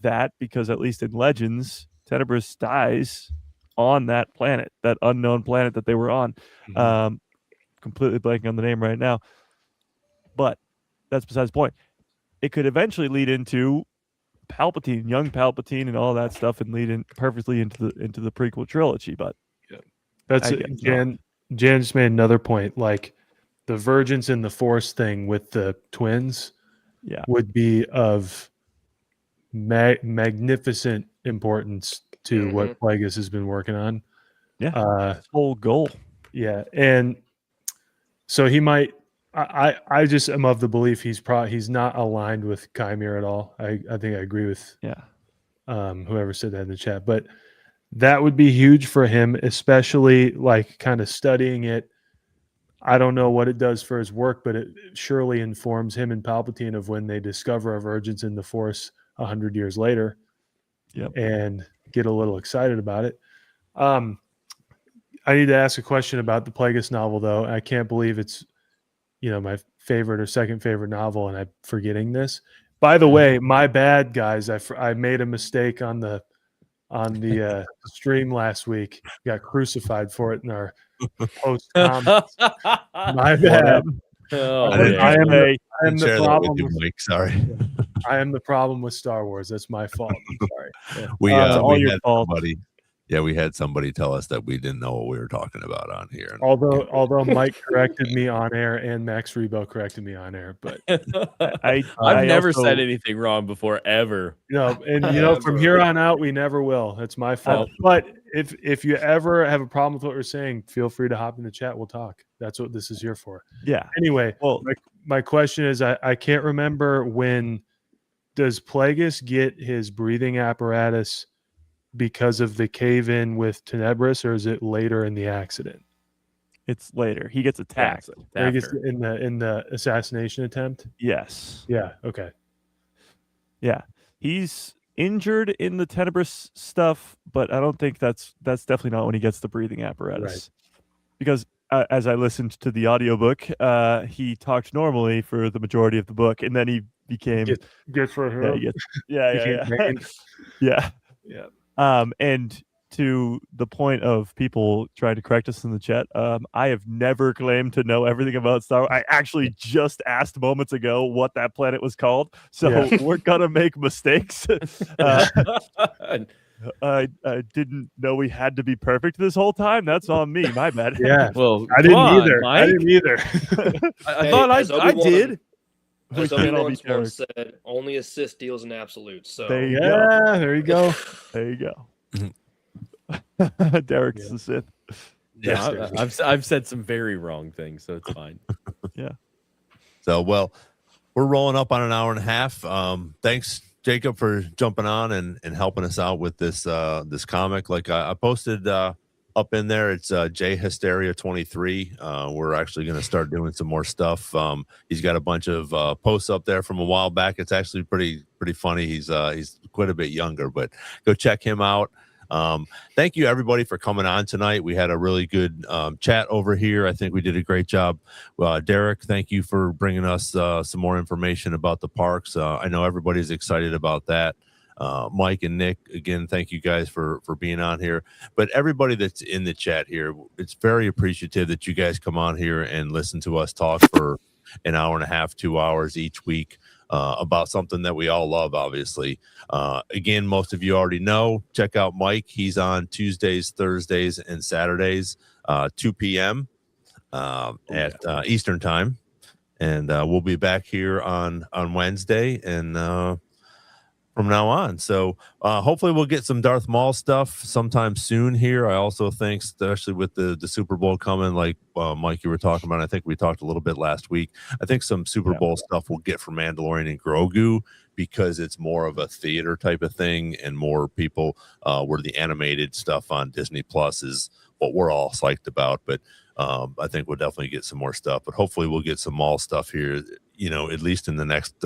that because at least in Legends, Tenebris dies on that planet, that unknown planet that they were on. Completely blanking on the name right now, but that's besides the point. It could eventually lead into Palpatine, young Palpatine, and all that stuff, and lead in perfectly into the prequel trilogy. But that's it. Jan just made another point. Like the Virgins in the Force thing with the twins, would be of magnificent importance to what Plagueis has been working on. Yeah, his whole goal. Yeah, and so he might. I just am of the belief he's not aligned with Chimera at all. I think I agree with whoever said that in the chat, but that would be huge for him, especially like kind of studying it. I don't know what it does for his work, but it surely informs him and Palpatine of when they discover a Virgins in the Force 100 years later, and get a little excited about it. I need to ask a question about the Plagueis novel, though. I can't believe it's my favorite or second favorite novel, and I'm forgetting this. By the way, my bad, guys. I made a mistake on the stream last week. Got crucified for it in our post comments. My bad. I am the problem with Mike. Sorry. I am the problem with Star Wars. That's my fault. I'm sorry. Yeah. We had somebody. Yeah, we had somebody tell us that we didn't know what we were talking about on here. Although Mike corrected me on air and Max Rebo corrected me on air, but I've never said anything wrong before ever. From here on out, we never will. That's my fault. But if you ever have a problem with what we're saying, feel free to hop in the chat. We'll talk. That's what this is here for. Yeah. Anyway, well, my question is, I can't remember when. Does Plagueis get his breathing apparatus because of the cave-in with Tenebris, or is it later in the accident? It's later. He gets attacked. He gets in the assassination attempt? Yes. Yeah, okay. Yeah. He's injured in the Tenebris stuff, but I don't think that's definitely not when he gets the breathing apparatus. Right. Because as I listened to the audiobook, he talked normally for the majority of the book, and then he became gets for her. Yeah. And to the point of people trying to correct us in the chat, I have never claimed to know everything about Star Wars. I actually just asked moments ago what that planet was called, so we're gonna make mistakes. I didn't know we had to be perfect this whole time. That's on me. My bad. Yeah. Well, I didn't either. I thought I did. As Obi-Wan once said, only a Sith deals in absolutes. So there you go. There you go. There you go. Derek's the Sith. Yeah, I've said some very wrong things, so it's fine. Yeah. So we're rolling up on an hour and a half. Thanks, Jacob, for jumping on and helping us out with this comic. Like I posted up in there, it's J Hysteria 23. We're actually going to start doing some more stuff. He's got a bunch of posts up there from a while back. It's actually pretty funny. He's quite a bit younger, but go check him out. Thank you everybody for coming on tonight. We had a really good chat over here. I think we did a great job. Derek, thank you for bringing us some more information about the parks. I know everybody's excited about that. Mike and Nick, again, thank you guys for being on here. But everybody that's in the chat here, it's very appreciative that you guys come on here and listen to us talk for an hour and a half, 2 hours each week about something that we all love, obviously. Again, most of you already know, check out Mike. He's on Tuesdays, Thursdays, and Saturdays, 2 p.m. At Eastern time. And we'll be back here on Wednesday and from now on. So hopefully we'll get some Darth Maul stuff sometime soon here. I also think, especially with the Super Bowl coming, like Mike, you were talking about, I think we talked a little bit last week. I think some Super Bowl stuff we'll get for Mandalorian and Grogu because it's more of a theater type of thing and more people where the animated stuff on Disney Plus is what we're all psyched about. But I think we'll definitely get some more stuff. But hopefully we'll get some Maul stuff here, at least in the next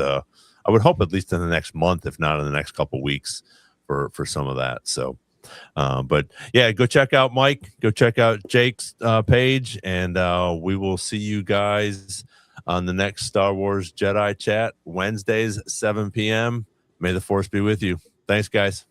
I would hope at least in the next month, if not in the next couple weeks for some of that. So, but yeah, go check out Mike, go check out Jake's page, and we will see you guys on the next Star Wars Jedi Chat, Wednesdays, 7 p.m. May the Force be with you. Thanks, guys.